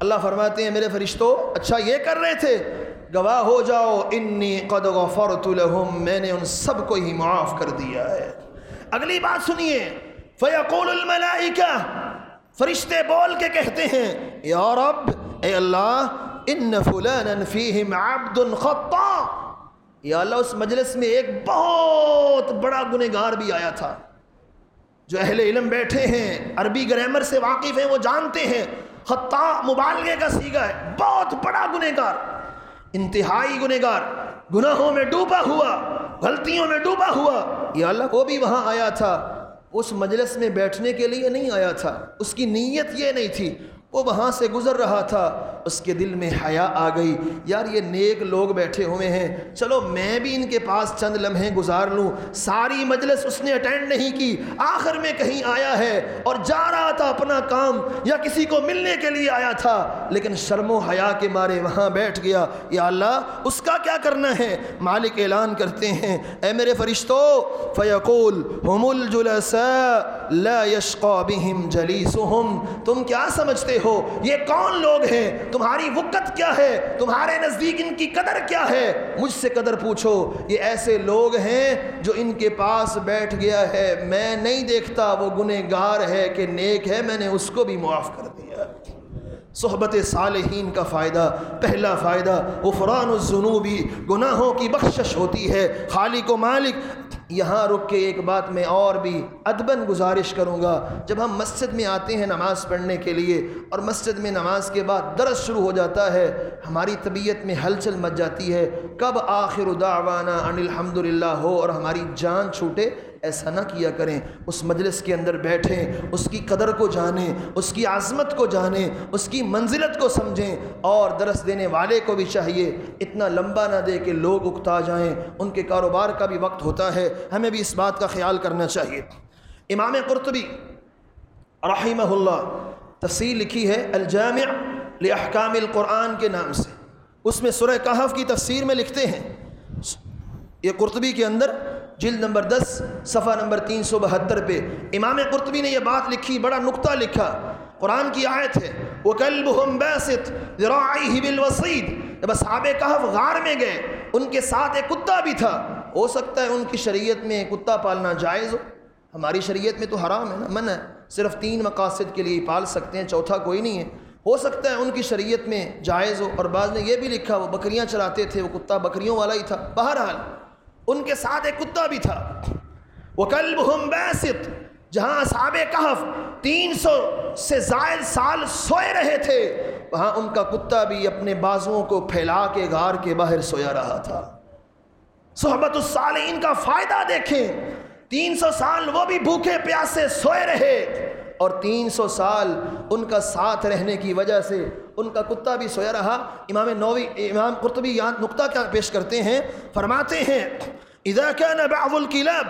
A: اللہ فرماتے ہیں میرے فرشتوں اچھا یہ کر رہے تھے، گواہ ہو جاؤ انی قد غفرت لہم، میں نے ان سب کو ہی معاف کر دیا ہے۔ اگلی بات سنیے، فَيَقُولُ الْمَلَائِكَةُ، فرشتے بول کے کہتے ہیں یا رب، اے اللہ، ان فلانا فیہم عبد خطاء، یا اللہ اس مجلس میں ایک بہت بڑا گنہگار بھی آیا تھا۔ جو اہل علم بیٹھے ہیں، عربی گرامر سے واقف ہیں، وہ جانتے ہیں خطاء مبالغے کا صیغہ ہے، بہت بڑا گنہگار، انتہائی گنہگار، گناہوں میں ڈوبا ہوا، غلطیوں میں ڈوبا ہوا۔ یا اللہ وہ بھی وہاں آیا تھا، اس مجلس میں بیٹھنے کے لیے نہیں آیا تھا، اس کی نیت یہ نہیں تھی، وہ وہاں سے گزر رہا تھا، اس کے دل میں حیا آ گئی، یار یہ نیک لوگ بیٹھے ہوئے ہیں، چلو میں بھی ان کے پاس چند لمحے گزار لوں۔ ساری مجلس اس نے اٹینڈ نہیں کی، آخر میں کہیں آیا ہے اور جا رہا تھا اپنا کام یا کسی کو ملنے کے لیے آیا تھا، لیکن شرم و حیا کے مارے وہاں بیٹھ گیا۔ یا اللہ اس کا کیا کرنا ہے؟ مالک اعلان کرتے ہیں اے میرے فرشتوں، فیقول ہم الجلساء لا یشقى بهم جلیسهم، تم کیا سمجھتے ہو یہ کون لوگ ہیں؟ تمہاری وقت کیا ہے؟ تمہارے نزدیک ان کی قدر کیا ہے؟ مجھ سے قدر پوچھو۔ یہ ایسے لوگ ہیں جو ان کے پاس بیٹھ گیا ہے، میں نہیں دیکھتا وہ گنہگار ہے کہ نیک ہے، میں نے اس کو بھی معاف کر دیا۔ صحبت صالحین کا فائدہ، پہلا فائدہ غفران الذنوب، گناہوں کی بخشش ہوتی ہے۔ خالق و مالک، یہاں رک کے ایک بات میں اور بھی ادباً گزارش کروں گا، جب ہم مسجد میں آتے ہیں نماز پڑھنے کے لیے اور مسجد میں نماز کے بعد درس شروع ہو جاتا ہے، ہماری طبیعت میں ہلچل مچ جاتی ہے، کب آخر دعوانا ان الحمدللہ ہو اور ہماری جان چھوٹے۔ ایسا نہ کیا کریں، اس مجلس کے اندر بیٹھیں، اس کی قدر کو جانیں، اس کی عظمت کو جانیں، اس کی منزلت کو سمجھیں، اور درس دینے والے کو بھی چاہیے اتنا لمبا نہ دے کہ لوگ اکتا جائیں، ان کے کاروبار کا بھی وقت ہوتا ہے، ہمیں بھی اس بات کا خیال کرنا چاہیے۔ امام قرطبی رحمہ اللہ تفسیر لکھی ہے الجامع لاحکام القرآن کے نام سے، اس میں سورہ کہف کی تفسیر میں لکھتے ہیں، یہ قرطبی کے اندر جلد نمبر 10 صفحہ نمبر 372 پہ امام قرطبی نے یہ بات لکھی، بڑا نقطہ لکھا، قرآن کی آیت ہے وَكَلْبُهُمْ بَاسِطٌ ذِرَاعَيْهِ بِالْوَصِيدِ، جب اصحاب کہف غار میں گئے ان کے ساتھ ایک کتا بھی تھا، ہو سکتا ہے ان کی شریعت میں کتا پالنا جائز ہو، ہماری شریعت میں تو حرام ہے نا، منع ہے، صرف 3 مقاصد کے لیے پال سکتے ہیں، چوتھا کوئی نہیں ہے، ہو سکتا ہے ان کی شریعت میں جائز ہو، اور بعض نے یہ بھی لکھا وہ بکریاں چراتے تھے، وہ کتا بکریوں والا ہی تھا، بہرحال ان کے ساتھ ایک کتا بھی تھا۔ وَكَلْبُهُمْ بَاسِطٌ، جہاں اصحاب کہف 300 سے زائد سال سوئے رہے تھے، وہاں ان کا کتا بھی اپنے بازوؤں کو پھیلا کے غار کے باہر سویا رہا تھا۔ صحبت الصالحین کا فائدہ دیکھیں، 300 سال وہ بھی بھوکے پیاسے سوئے رہے، اور 300 سال ان کا ساتھ رہنے کی وجہ سے ان کا کتا بھی سویا رہا۔ امام قرطبی یہاں نقطہ کیا پیش کرتے ہیں، فرماتے ہیں اذا كان بعض الكلاب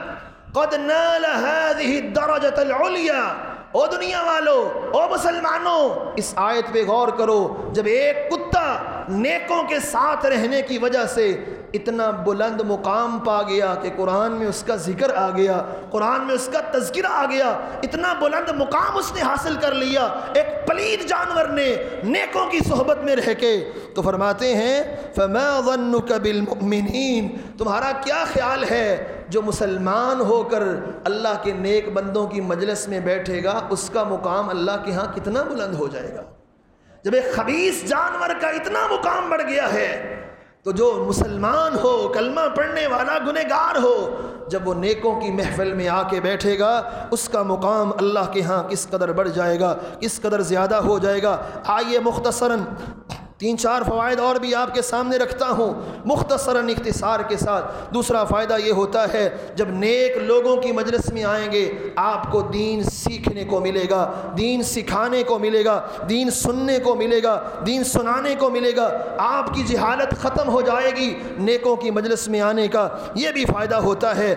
A: قد نال هذه الدرجة العليا، او دنیا والو، او مسلمانوں، اس آیت پہ غور کرو، جب ایک کتا نیکوں کے ساتھ رہنے کی وجہ سے اتنا بلند مقام پا گیا کہ قرآن میں اس کا ذکر آ گیا، قرآن میں اس کا تذکرہ آ گیا، اتنا بلند مقام اس نے حاصل کر لیا ایک پلید جانور نے نیکوں کی صحبت میں رہ کے۔ تو فرماتے ہیں فما ظنک بالمؤمنین، تمہارا کیا خیال ہے جو مسلمان ہو کر اللہ کے نیک بندوں کی مجلس میں بیٹھے گا، اس کا مقام اللہ کے ہاں کتنا بلند ہو جائے گا۔ جب ایک خبیث جانور کا اتنا مقام بڑھ گیا ہے تو جو مسلمان ہو، کلمہ پڑھنے والا گنہگار ہو، جب وہ نیکوں کی محفل میں آ کے بیٹھے گا اس کا مقام اللہ کے ہاں کس قدر بڑھ جائے گا، کس قدر زیادہ ہو جائے گا۔ آئیے مختصراً 3-4 فوائد اور بھی آپ کے سامنے رکھتا ہوں مختصراً اختصار کے ساتھ۔ دوسرا فائدہ یہ ہوتا ہے جب نیک لوگوں کی مجلس میں آئیں گے آپ کو دین سیکھنے کو ملے گا، دین سکھانے کو ملے گا، دین سننے کو ملے گا، دین سنانے کو ملے گا، آپ کی جہالت ختم ہو جائے گی نیکوں کی مجلس میں آنے کا، یہ بھی فائدہ ہوتا ہے۔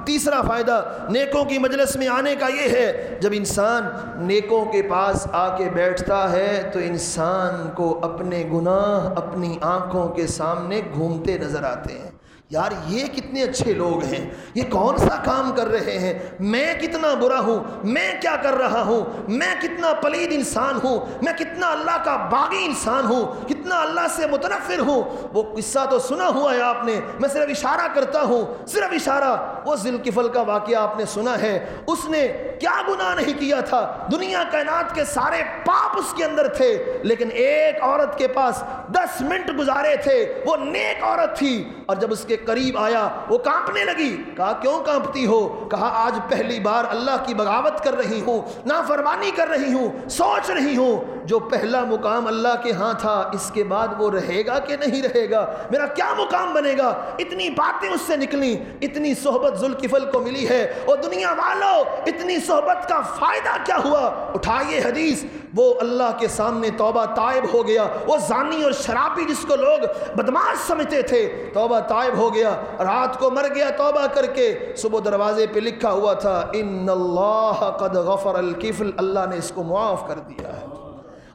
A: تیسرا فائدہ نیکوں کی مجلس میں آنے کا یہ ہے جب انسان نیکوں کے پاس آ کے بیٹھتا ہے تو انسان کو اپنے گناہ اپنی آنکھوں کے سامنے گھومتے نظر آتے ہیں۔ یار یہ کتنے اچھے لوگ ہیں، یہ کون سا کام کر رہے ہیں، میں کتنا برا ہوں، میں کیا کر رہا ہوں، میں کتنا پلید انسان ہوں، میں کتنا اللہ کا باغی انسان ہوں، کتنا اللہ سے متنفر ہوں۔ وہ قصہ تو سنا ہوا ہے آپ نے، میں صرف اشارہ کرتا ہوں، صرف اشارہ۔ وہ ذوالکفل کا واقعہ آپ نے سنا ہے، اس نے کیا گناہ نہیں کیا تھا، دنیا کائنات کے سارے پاپ اس کے اندر تھے، لیکن ایک عورت کے پاس 10 منٹ گزارے تھے، وہ نیک عورت تھی، اور جب اس کے قریب آیا وہ کانپنے لگی۔ کہا کیوں کانپتی ہو؟ کہا آج پہلی بار اللہ کی بغاوت کر رہی ہوں، نافرمانی کر رہی ہوں، سوچ رہی ہوں جو پہلا مقام اللہ کے ہاں تھا اس کے بعد وہ رہے گا کہ نہیں رہے گا، میرا کیا مقام بنے گا۔ اتنی باتیں اس سے نکلیں، اتنی صحبت ذوالکفل کو ملی ہے۔ اور دنیا والوں اتنی صحبت کا فائدہ کیا ہوا؟ اٹھائیے حدیث، وہ اللہ کے سامنے توبہ طائب ہو گیا، وہ زانی اور شرابی جس کو لوگ بدماش سمجھتے تھے توبہ طائب ہو گیا، رات کو مر گیا توبہ کر کے، صبح دروازے پہ لکھا ہوا تھا ان اللہ قد غفر الکفل، اللہ نے اس کو معاف کر دیا ہے۔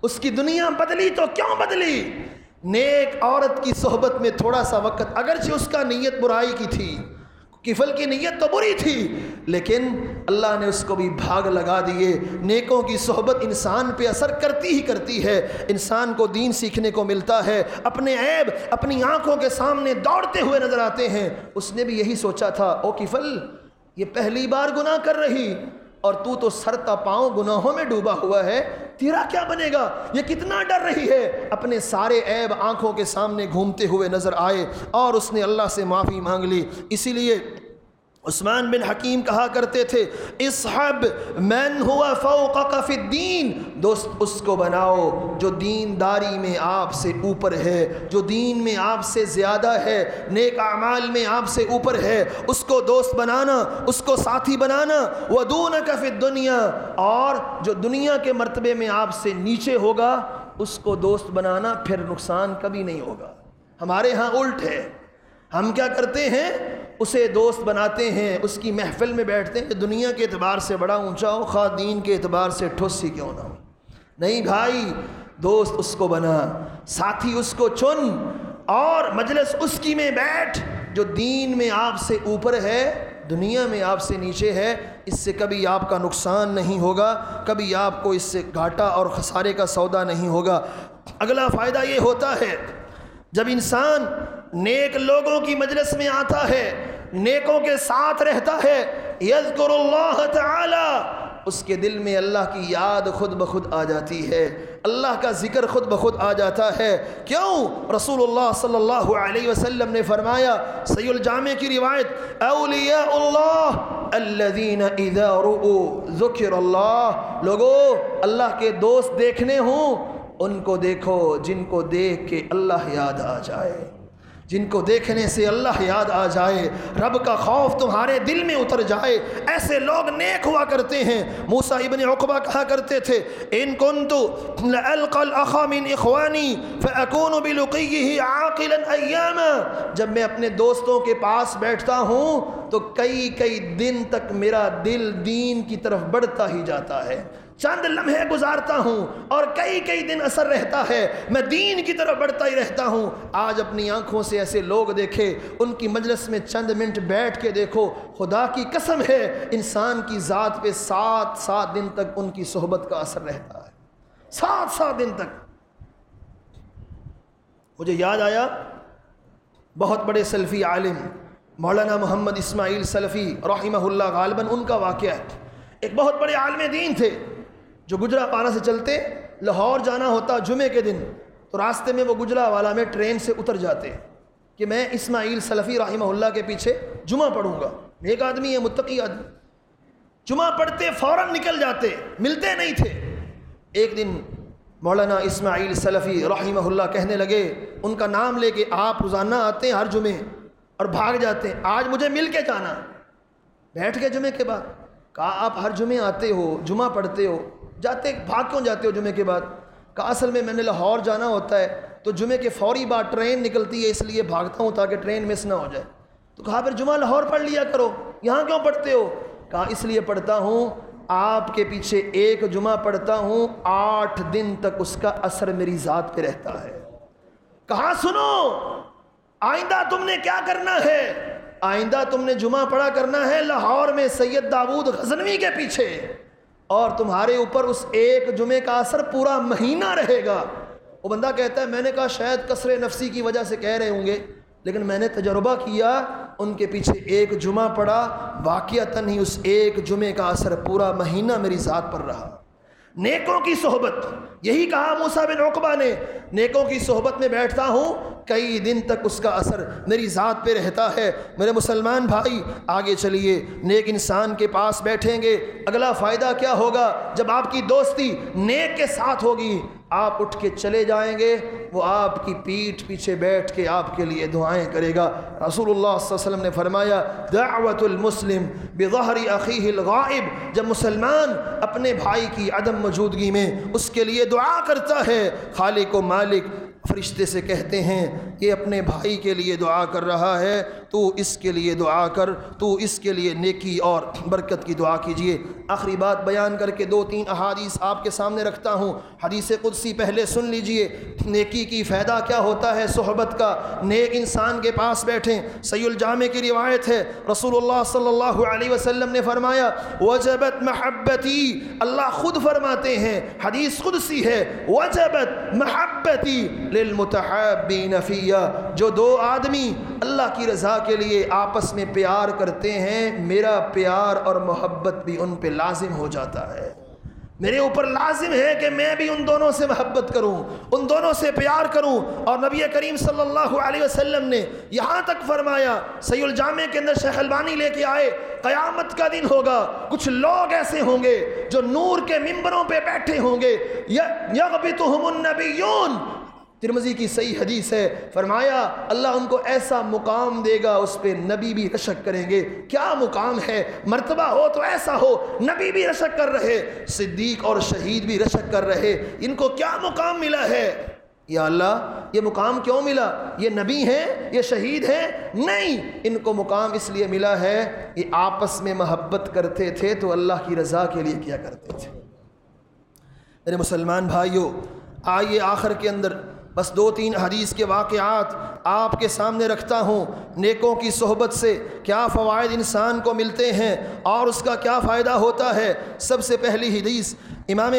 A: اس کی دنیا بدلی تو کیوں بدلی؟ نیک عورت کی صحبت میں تھوڑا سا وقت، اگرچہ اس کا نیت برائی کی تھی، کفل کی نیت تو بری تھی، لیکن اللہ نے اس کو بھی بھاگ لگا دیے۔ نیکوں کی صحبت انسان پہ اثر کرتی ہی کرتی ہے، انسان کو دین سیکھنے کو ملتا ہے، اپنے عیب اپنی آنکھوں کے سامنے دوڑتے ہوئے نظر آتے ہیں۔ اس نے بھی یہی سوچا تھا، او کفل یہ پہلی بار گناہ کر رہی اور تو سر تا پاؤں گناہوں میں ڈوبا ہوا ہے، تیرا کیا بنے گا؟ یہ کتنا ڈر رہی ہے۔ اپنے سارے عیب آنکھوں کے سامنے گھومتے ہوئے نظر آئے اور اس نے اللہ سے معافی مانگ لی۔ اسی لیے عثمان بن حکیم کہا کرتے تھے اصحب من ہوا فوقک فی الدین، دوست اس کو بناؤ جو دینداری میں آپ سے اوپر ہے، جو دین میں آپ سے زیادہ ہے، نیک اعمال میں آپ سے اوپر ہے، اس کو دوست بنانا، اس کو ساتھی بنانا۔ ودونک فی الدنیا، اور جو دنیا کے مرتبے میں آپ سے نیچے ہوگا اس کو دوست بنانا، پھر نقصان کبھی نہیں ہوگا۔ ہمارے ہاں الٹ ہے، ہم کیا کرتے ہیں؟ اسے دوست بناتے ہیں، اس کی محفل میں بیٹھتے ہیں کہ دنیا کے اعتبار سے بڑا اونچا ہو، خواہ دین کے اعتبار سے ٹھوس ہی کیوں نہ ہو۔ نہیں بھائی، دوست اس کو بنا، ساتھی اس کو چن، اور مجلس اس کی میں بیٹھ جو دین میں آپ سے اوپر ہے، دنیا میں آپ سے نیچے ہے۔ اس سے کبھی آپ کا نقصان نہیں ہوگا، کبھی آپ کو اس سے گھاٹا اور خسارے کا سودا نہیں ہوگا۔ اگلا فائدہ یہ ہوتا ہے جب انسان نیک لوگوں کی مجلس میں آتا ہے، نیکوں کے ساتھ رہتا ہے، یذکر اللہ تعالی، اس کے دل میں اللہ کی یاد خود بخود آ جاتی ہے، اللہ کا ذکر خود بخود آ جاتا ہے۔ کیوں؟ رسول اللہ صلی اللہ علیہ وسلم نے فرمایا، صحیح الجامع کی روایت، اولیاء اللہ الذین اذا رؤوا ذکر اللہ، لوگو اللہ کے دوست دیکھنے ہوں ان کو دیکھو جن کو دیکھ کے اللہ یاد آ جائے، جن کو دیکھنے سے اللہ یاد آ جائے، رب کا خوف تمہارے دل میں اتر جائے، ایسے لوگ نیک ہوا کرتے ہیں۔ موسیٰ ابن عقبہ کہا کرتے تھے ان کنت لألقى الأخ من اخوانی فأكون بلقیہ عاقلا ایاما، جب میں اپنے دوستوں کے پاس بیٹھتا ہوں تو کئی دن تک میرا دل دین کی طرف بڑھتا ہی جاتا ہے، چند لمحے گزارتا ہوں اور کئی کئی دن اثر رہتا ہے، میں دین کی طرف بڑھتا ہی رہتا ہوں۔ آج اپنی آنکھوں سے ایسے لوگ دیکھے، ان کی مجلس میں چند منٹ بیٹھ کے دیکھو، خدا کی قسم ہے انسان کی ذات پہ 7 دن تک ان کی صحبت کا اثر رہتا ہے، 7 دن تک۔ مجھے یاد آیا بہت بڑے سلفی عالم مولانا محمد اسماعیل سلفی رحمہ اللہ، غالباً ان کا واقعہ ہے۔ ایک بہت بڑے عالم دین تھے جو گجرا پانا سے چلتے لاہور جانا ہوتا جمعے کے دن، تو راستے میں وہ گجرا والا میں ٹرین سے اتر جاتے کہ میں اسماعیل سلفی رحمہ اللہ کے پیچھے جمعہ پڑھوں گا۔ ایک آدمی ہے، متقی آدمی، جمعہ پڑھتے فوراً نکل جاتے، ملتے نہیں تھے۔ ایک دن مولانا اسماعیل سلفی رحمہ اللہ کہنے لگے، ان کا نام لے کے، آپ روزانہ آتے ہیں ہر جمعے اور بھاگ جاتے ہیں، آج مجھے مل کے جانا۔ بیٹھ گئے جمعے کے بعد، کہا آپ ہر جمعے آتے ہو، جمعہ پڑھتے ہو، جاتے بھاگ کیوں جاتے ہو جمعے کے بعد؟ کہا اصل میں نے لاہور جانا ہوتا ہے تو جمعے کے فوری بعد ٹرین نکلتی ہے، اس لیے بھاگتا ہوں تاکہ ٹرین مس نہ ہو جائے۔ تو کہا پھر جمعہ لاہور پڑھ لیا کرو، یہاں کیوں پڑھتے ہو؟ کہا اس لیے پڑھتا ہوں، آپ کے پیچھے ایک جمعہ پڑھتا ہوں، 8 دن تک اس کا اثر میری ذات پہ رہتا ہے۔ کہا سنو، آئندہ تم نے کیا کرنا ہے؟ آئندہ تم نے جمعہ پڑھا کرنا ہے لاہور میں سید داؤد غزنوی کے پیچھے، اور تمہارے اوپر اس ایک جمعے کا اثر پورا مہینہ رہے گا۔ وہ بندہ کہتا ہے میں نے کہا شاید کثر نفسی کی وجہ سے کہہ رہے ہوں گے، لیکن میں نے تجربہ کیا، ان کے پیچھے ایک جمعہ پڑھا، واقعتاً ہی اس ایک جمعے کا اثر پورا مہینہ میری ذات پر رہا۔ نیکوں کی صحبت، یہی کہا موسیٰ بن عقبہ نے، نیکوں کی صحبت میں بیٹھتا ہوں، کئی دن تک اس کا اثر میری ذات پہ رہتا ہے۔ میرے مسلمان بھائی آگے چلیے، نیک انسان کے پاس بیٹھیں گے، اگلا فائدہ کیا ہوگا؟ جب آپ کی دوستی نیک کے ساتھ ہوگی، آپ اٹھ کے چلے جائیں گے، وہ آپ کی پیٹھ پیچھے بیٹھ کے آپ کے لیے دعائیں کرے گا۔ رسول اللہ صلی اللہ علیہ وسلم نے فرمایا دعوت المسلم بظہر اخیہ الغائب، جب مسلمان اپنے بھائی کی عدم موجودگی میں اس کے لیے دعا کرتا ہے، خالق و مالک فرشتے سے کہتے ہیں یہ اپنے بھائی کے لیے دعا کر رہا ہے، تو اس کے لیے دعا کر، تو اس کے لیے نیکی اور برکت کی دعا کیجیے۔ آخری بات بیان کر کے 2-3 احادیث آپ کے سامنے رکھتا ہوں۔ حدیث قدسی پہلے سن لیجئے، نیکی کی فائدہ کیا ہوتا ہے صحبت کا، نیک انسان کے پاس بیٹھیں۔ صحیح الجامع کی روایت ہے، رسول اللہ صلی اللہ علیہ وسلم نے فرمایا وجبت محبتی، اللہ خود فرماتے ہیں، حدیث قدسی ہے، وجبت محبتی للمتحابین فیہ، جو 2 آدمی اللہ کی رضا کے لیے آپس میں پیار کرتے ہیں، میرا پیار اور محبت بھی ان پہ لازم ہو جاتا ہے۔ میرے اوپر لازم ہے کہ میں بھی ان دونوں سے محبت کروں، ان دونوں سے پیار کروں۔ اور نبی کریم صلی اللہ علیہ وسلم نے یہاں تک فرمایا، صحیح الجامع کے اندر شیخ البانی لے کے آئے، قیامت کا دن ہوگا، کچھ لوگ ایسے ہوں گے جو نور کے ممبروں پہ بیٹھے ہوں گے، یغبطہم النبیون، ترمذی کی صحیح حدیث ہے، فرمایا اللہ ان کو ایسا مقام دے گا، اس پہ نبی بھی رشک کریں گے۔ کیا مقام ہے، مرتبہ ہو تو ایسا ہو، نبی بھی رشک کر رہے، صدیق اور شہید بھی رشک کر رہے، ان کو کیا مقام ملا ہے؟ یا اللہ یہ مقام کیوں ملا؟ یہ نبی ہیں، یہ شہید ہیں؟ نہیں، ان کو مقام اس لیے ملا ہے یہ آپس میں محبت کرتے تھے تو اللہ کی رضا کے لیے کیا کرتے تھے۔ میرے مسلمان بھائیوں، آئیے آخر کے اندر بس 2-3 حدیث کے واقعات آپ کے سامنے رکھتا ہوں۔ نیکوں کی صحبت سے کیا فوائد انسان کو ملتے ہیں اور اس کا کیا فائدہ ہوتا ہے۔ سب سے پہلی حدیث امام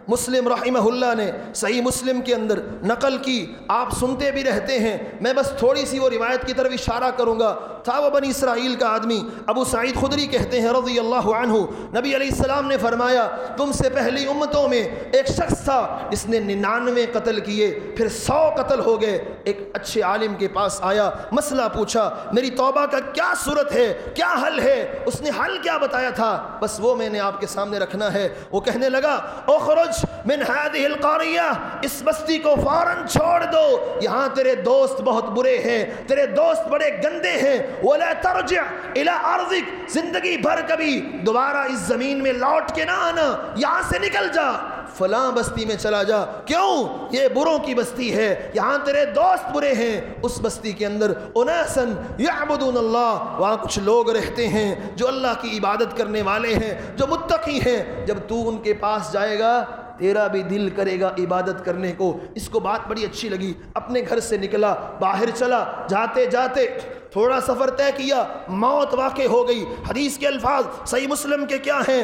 A: مسلم رحمہ اللہ نے صحیح مسلم کے اندر نقل کی، آپ سنتے بھی رہتے ہیں، میں بس تھوڑی سی وہ روایت کی طرف اشارہ کروں گا۔ تھا وہ بنی اسرائیل کا آدمی، ابو سعید خدری کہتے ہیں رضی اللہ عنہ، نبی علیہ السلام نے فرمایا تم سے پہلی امتوں میں ایک شخص تھا جس نے 99 قتل کیے، پھر 100 قتل ہو گئے۔ ایک اچھے عالم کے پاس آیا، مسئلہ پوچھا، میری توبہ کا کیا صورت ہے، کیا حل ہے؟ اس نے حل کیا بتایا تھا، بس وہ میں نے آپ کے سامنے رکھنا ہے۔ وہ کہنے لگا اخرج من هذه القرية، اس بستی کو فوراً چھوڑ دو، یہاں تیرے دوست بہت برے ہیں، تیرے دوست بڑے گندے ہیں۔ ولا ترجع الى ارضك، زندگی بھر کبھی دوبارہ اس زمین میں لوٹ کے نہ آنا، یہاں سے نکل جا، فلاں بستی میں چلا جا۔ کیوں؟ یہ بروں کی بستی ہے، یہاں تیرے دوست برے ہیں۔ اس بستی کے اندر اناسا یعبدون اللہ، وہاں کچھ لوگ رہتے ہیں جو اللہ کی عبادت کرنے والے ہیں، جو متقی ہیں۔ جب تو ان کے پاس پاس جائے گا تیرا بھی دل کرے گا عبادت کرنے کو۔ اس کو بات بڑی اچھی لگی، اپنے گھر سے نکلا، باہر چلا، جاتے جاتے تھوڑا سفر طے کیا، موت واقع ہو گئی۔ حدیث کے الفاظ صحیح مسلم کے کیا ہیں؟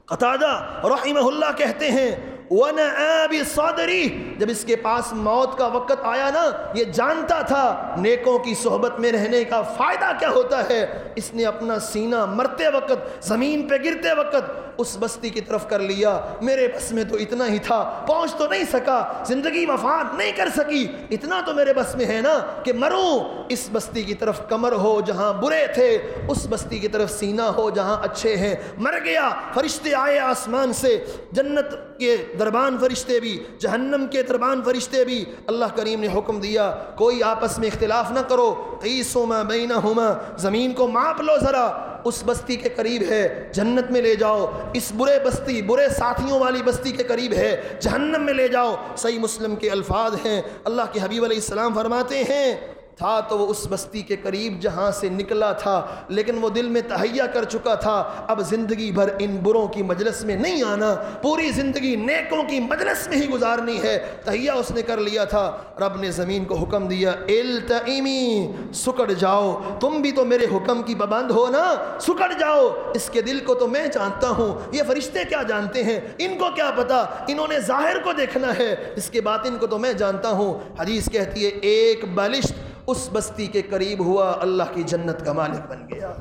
A: قتادہ رحمہ اللہ کہتے ہیں وَنَأَى بِصَدْرِهِ، جب اس کے پاس موت کا وقت آیا نا، یہ جانتا تھا نیکوں کی صحبت میں رہنے کا فائدہ کیا ہوتا ہے، اس نے اپنا سینہ مرتے وقت، زمین پہ گرتے وقت اس بستی کی طرف کر لیا۔ میرے بس میں تو اتنا ہی تھا، پہنچ تو نہیں سکا، زندگی وفات نہیں کر سکی، اتنا تو میرے بس میں ہے نا کہ مروں، اس بستی کی طرف کمر ہو جہاں برے تھے، اس بستی کی طرف سینہ ہو جہاں اچھے ہیں۔ مر گیا، فرشتے آئے آسمان سے، جنت کے دربان فرشتے بھی، جہنم کے دربان فرشتے بھی۔ اللہ کریم نے حکم دیا کوئی آپس میں اختلاف نہ کرو، قیسوا ما بینہما، زمین کو ماپ لو ذرا، اس بستی کے قریب ہے جنت میں لے جاؤ، اس برے بستی، برے ساتھیوں والی بستی کے قریب ہے جہنم میں لے جاؤ۔ صحیح مسلم کے الفاظ ہیں، اللہ کے حبیب علیہ السلام فرماتے ہیں تھا تو وہ اس بستی کے قریب جہاں سے نکلا تھا، لیکن وہ دل میں تہیہ کر چکا تھا اب زندگی بھر ان بروں کی مجلس میں نہیں آنا، پوری زندگی نیکوں کی مجلس میں ہی گزارنی ہے، تہیہ اس نے کر لیا تھا۔ رب نے زمین کو حکم دیا التئمی، سکڑ جاؤ، تم بھی تو میرے حکم کی پابند ہو نا، سکڑ جاؤ، اس کے دل کو تو میں جانتا ہوں، یہ فرشتے کیا جانتے ہیں، ان کو کیا پتا، انہوں نے ظاہر کو دیکھنا ہے، اس کے باطن کو تو میں جانتا ہوں۔ حدیث کہتی ہے ایک بالشت اس بستی کے قریب ہوا، اللہ کی جنت کا مالک بن گیا۔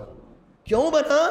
A: کیوں بنا؟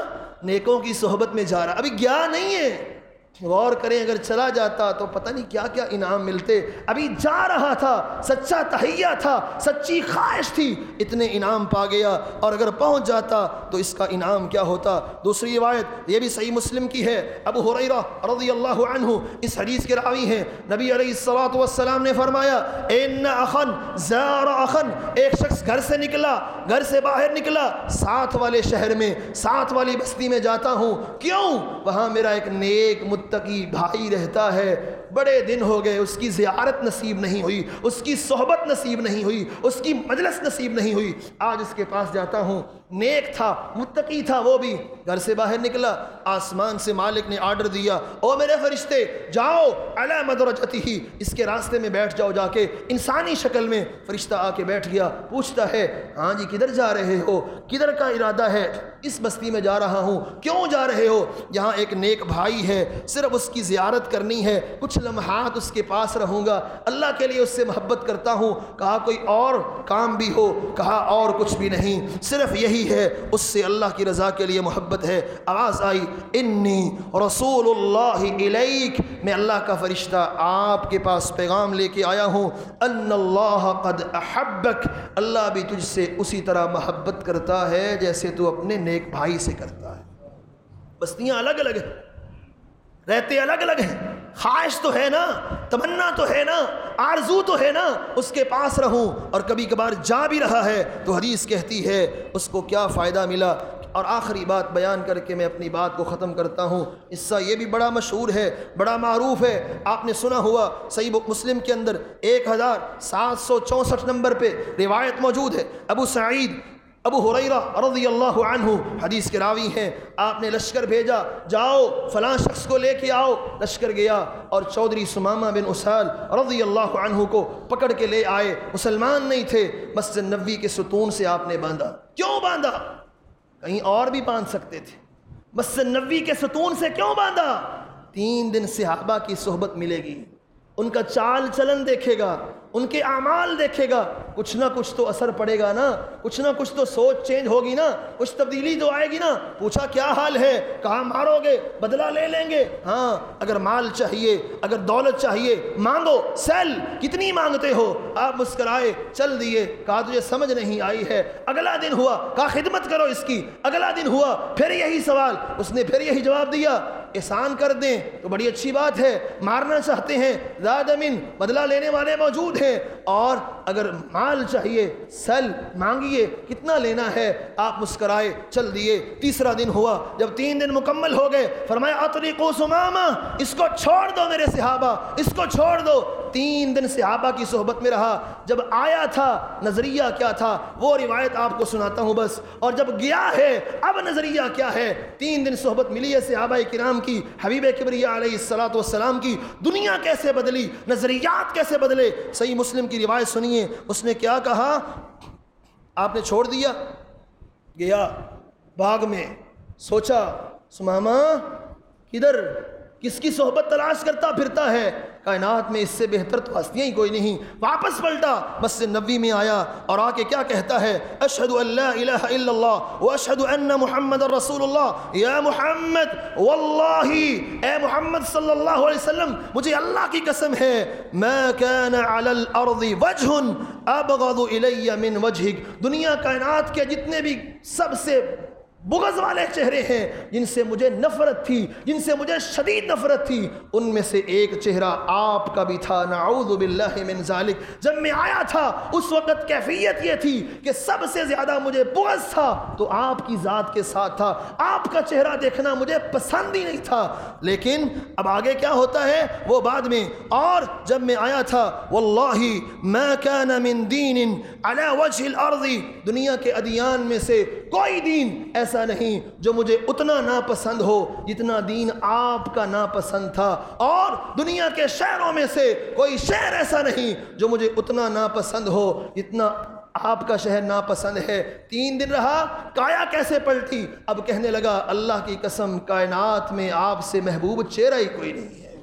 A: نیکوں کی صحبت میں جا رہا، ابھی گیا نہیں ہے، غور کریں اگر چلا جاتا تو پتہ نہیں کیا کیا انعام ملتے، ابھی جا رہا تھا، سچا تہیہ تھا، سچی خواہش تھی، اتنے انعام پا گیا، اور اگر پہنچ جاتا تو اس کا انعام کیا ہوتا۔ دوسری روایت یہ بھی صحیح مسلم کی ہے، ابو ہریرہ رضی اللہ عنہ اس حدیث کے راوی ہیں، نبی علیہ الصلوۃ والسلام نے فرمایا ان اخن زار اخن، ایک شخص گھر سے نکلا، گھر سے باہر نکلا، ساتھ والے شہر میں، ساتھ والی بستی میں جاتا ہوں، کیوں؟ وہاں میرا ایک نیک متقی بھائی رہتا ہے، بڑے دن ہو گئے اس کی زیارت نصیب نہیں ہوئی، اس کی صحبت نصیب نہیں ہوئی، اس کی مجلس نصیب نہیں ہوئی، آج اس کے پاس جاتا ہوں۔ نیک تھا، متقی تھا، وہ بھی گھر سے باہر نکلا، آسمان سے مالک نے آرڈر دیا او میرے فرشتے جاؤ علی مدرجتہ، اس کے راستے میں بیٹھ جاؤ، جا کے انسانی شکل میں فرشتہ آ کے بیٹھ گیا، پوچھتا ہے ہاں جی کدھر جا رہے ہو، کدھر کا ارادہ ہے؟ اس بستی میں جا رہا ہوں۔ کیوں جا رہے ہو؟ یہاں ایک نیک بھائی ہے، صرف اس کی زیارت کرنی ہے، کچھ لمحات اس کے پاس رہوں گا، اللہ کے لیے اس سے محبت کرتا ہوں۔ کہا کوئی اور کام بھی ہو؟ کہا اور کچھ بھی نہیں، صرف یہی ہے، اس سے اللہ کی رضا کے لیے محبت ہے۔ آواز آئی انی رسول اللہ الیک، میں اللہ کا فرشتہ آپ کے پاس پیغام لے کے آیا ہوں، ان اللہ قد احبک، اللہ بھی تجھ سے اسی طرح محبت کرتا ہے جیسے تو اپنے نیک بھائی سے کرتا ہے۔ بستیاں الگ الگ ہیں، رہتے الگ الگ ہیں، خواہش تو ہے نا، تمنا تو ہے نا، آرزو تو ہے نا اس کے پاس رہوں، اور کبھی کبھار جا بھی رہا ہے تو حدیث کہتی ہے اس کو کیا فائدہ ملا۔ اور آخری بات بیان کر کے میں اپنی بات کو ختم کرتا ہوں، قصہ یہ بھی بڑا مشہور ہے، بڑا معروف ہے، آپ نے سنا ہوا، صحیح مسلم کے اندر 1764 نمبر پہ روایت موجود ہے، ابو سعید ابو ہریرہ رضی اللہ عنہ حدیث کے راوی ہیں، آپ نے لشکر بھیجا جاؤ فلاں شخص کو لے کے آؤ، لشکر گیا اور چودھری سمامہ بن اسال رضی اللہ عنہ کو پکڑ کے لے آئے، مسلمان نہیں تھے، مسجد نبوی کے ستون سے آپ نے باندھا۔ کیوں باندھا؟ کہیں اور بھی باندھ سکتے تھے، مسجد نبوی کے ستون سے کیوں باندھا؟ 3 دن صحابہ کی صحبت ملے گی، ان کا چال چلن دیکھے گا، ان کے اعمال دیکھے گا، کچھ نہ کچھ تو اثر پڑے گا نا، کچھ نہ کچھ تو سوچ چینج ہوگی نا، کچھ تبدیلی تو آئے گی نا۔ پوچھا کیا حال ہے؟ کہا مارو گے بدلہ لے لیں گے، ہاں اگر مال چاہیے، اگر دولت چاہیے مانگو، سیل کتنی مانگتے ہو؟ آپ مسکرائے، چل دیے۔ کہا تجھے سمجھ نہیں آئی ہے؟ اگلا دن ہوا، کہا خدمت کرو اس کی، اگلا دن ہوا پھر یہی سوال، اس نے پھر یہی جواب دیا، احسان کر دیں تو بڑی اچھی بات ہے، مارنا چاہتے ہیں زاد من، بدلہ لینے والے موجود ہیں، اور اگر مال چاہیے سل مانگیے، کتنا لینا ہے؟ آپ مسکرائے، چل دیے۔ تیسرا دن ہوا، جب 3 دن مکمل ہو گئے، فرمایا اطلقوا سمامہ، اس کو چھوڑ دو میرے صحابہ، اس کو چھوڑ دو۔
B: 3 دن صحابہ کی صحبت میں رہا. جب آیا تھا نظریہ کیا تھا وہ روایت آپ کو سناتا ہوں بس, اور جب گیا ہے اب نظریہ کیا ہے. 3 دن صحبت ملی ہے صحابہ کرام کی, حبیب کبریا علیہ الصلوۃ والسلام کی. دنیا کیسے بدلی, نظریات کیسے بدلے. صحیح مسلم کی روایت سنیے, اس نے کیا کہا, آپ نے چھوڑ دیا, گیا باغ میں, سوچا سمامہ کدھر, کس کی صحبت تلاش کرتا پھرتا ہے, کائنات میں اس سے بہتر تو ہستیاں ہی کوئی نہیں. واپس پلٹا, مسجد نبوی میں آیا اور آ کے کیا کہتا ہے, اشہد ان لا الہ الا اللہ واشہد ان محمد رسول اللہ. یا محمد واللہ, اے محمد صلی اللہ علیہ وسلم مجھے اللہ کی قسم ہے, ما کان علی الارض وجہ ابغض الی من وجہک. دنیا کائنات کے جتنے بھی سب سے بغض والے چہرے ہیں, جن سے مجھے نفرت تھی, جن سے مجھے شدید نفرت تھی, ان میں سے ایک چہرہ آپ کا بھی تھا. نعوذ باللہ من ذالک. جب میں آیا تھا اس وقت کیفیت یہ تھی کہ سب سے زیادہ مجھے بغض تھا تو آپ کی ذات کے ساتھ تھا, آپ کا چہرہ دیکھنا مجھے پسند ہی نہیں تھا. لیکن اب آگے کیا ہوتا ہے وہ بعد میں. اور جب میں آیا تھا واللہ ما کان من دین علی وجہ الارض, دنیا کے ادیان میں سے کوئی دین ایسا نہیں جو مجھے اتنا ناپسند ہو جتنا دین آپ کا ناپسند تھا, اور دنیا کے شہروں میں سے کوئی شہر ایسا نہیں جو مجھے اتنا ناپسند ہو جتنا آپ کا شہر ناپسند ہے. 3 دن رہا, کایا کیسے پلٹی, اب کہنے لگا اللہ کی قسم کائنات میں آپ سے محبوب چہرہ ہی کوئی نہیں ہے,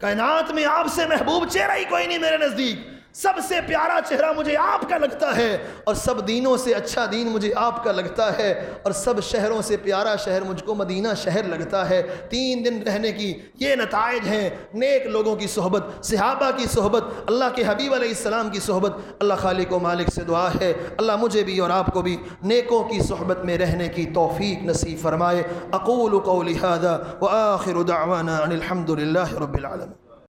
B: کائنات میں آپ سے محبوب چہرہ ہی کوئی نہیں میرے نزدیک. سب سے پیارا چہرہ مجھے آپ کا لگتا ہے, اور سب دینوں سے اچھا دین مجھے آپ کا لگتا ہے, اور سب شہروں سے پیارا شہر مجھ کو مدینہ شہر لگتا ہے. 3 دن رہنے کی یہ نتائج ہیں, نیک لوگوں کی صحبت, صحابہ کی صحبت, اللہ کے حبیب علیہ السلام کی صحبت. اللہ خالق و مالک سے دعا ہے اللہ مجھے بھی اور آپ کو بھی نیکوں کی صحبت میں رہنے کی توفیق نصیب فرمائے. اقول قولی ھذا وآخر دعوانا ان الحمد للہ رب العالمین.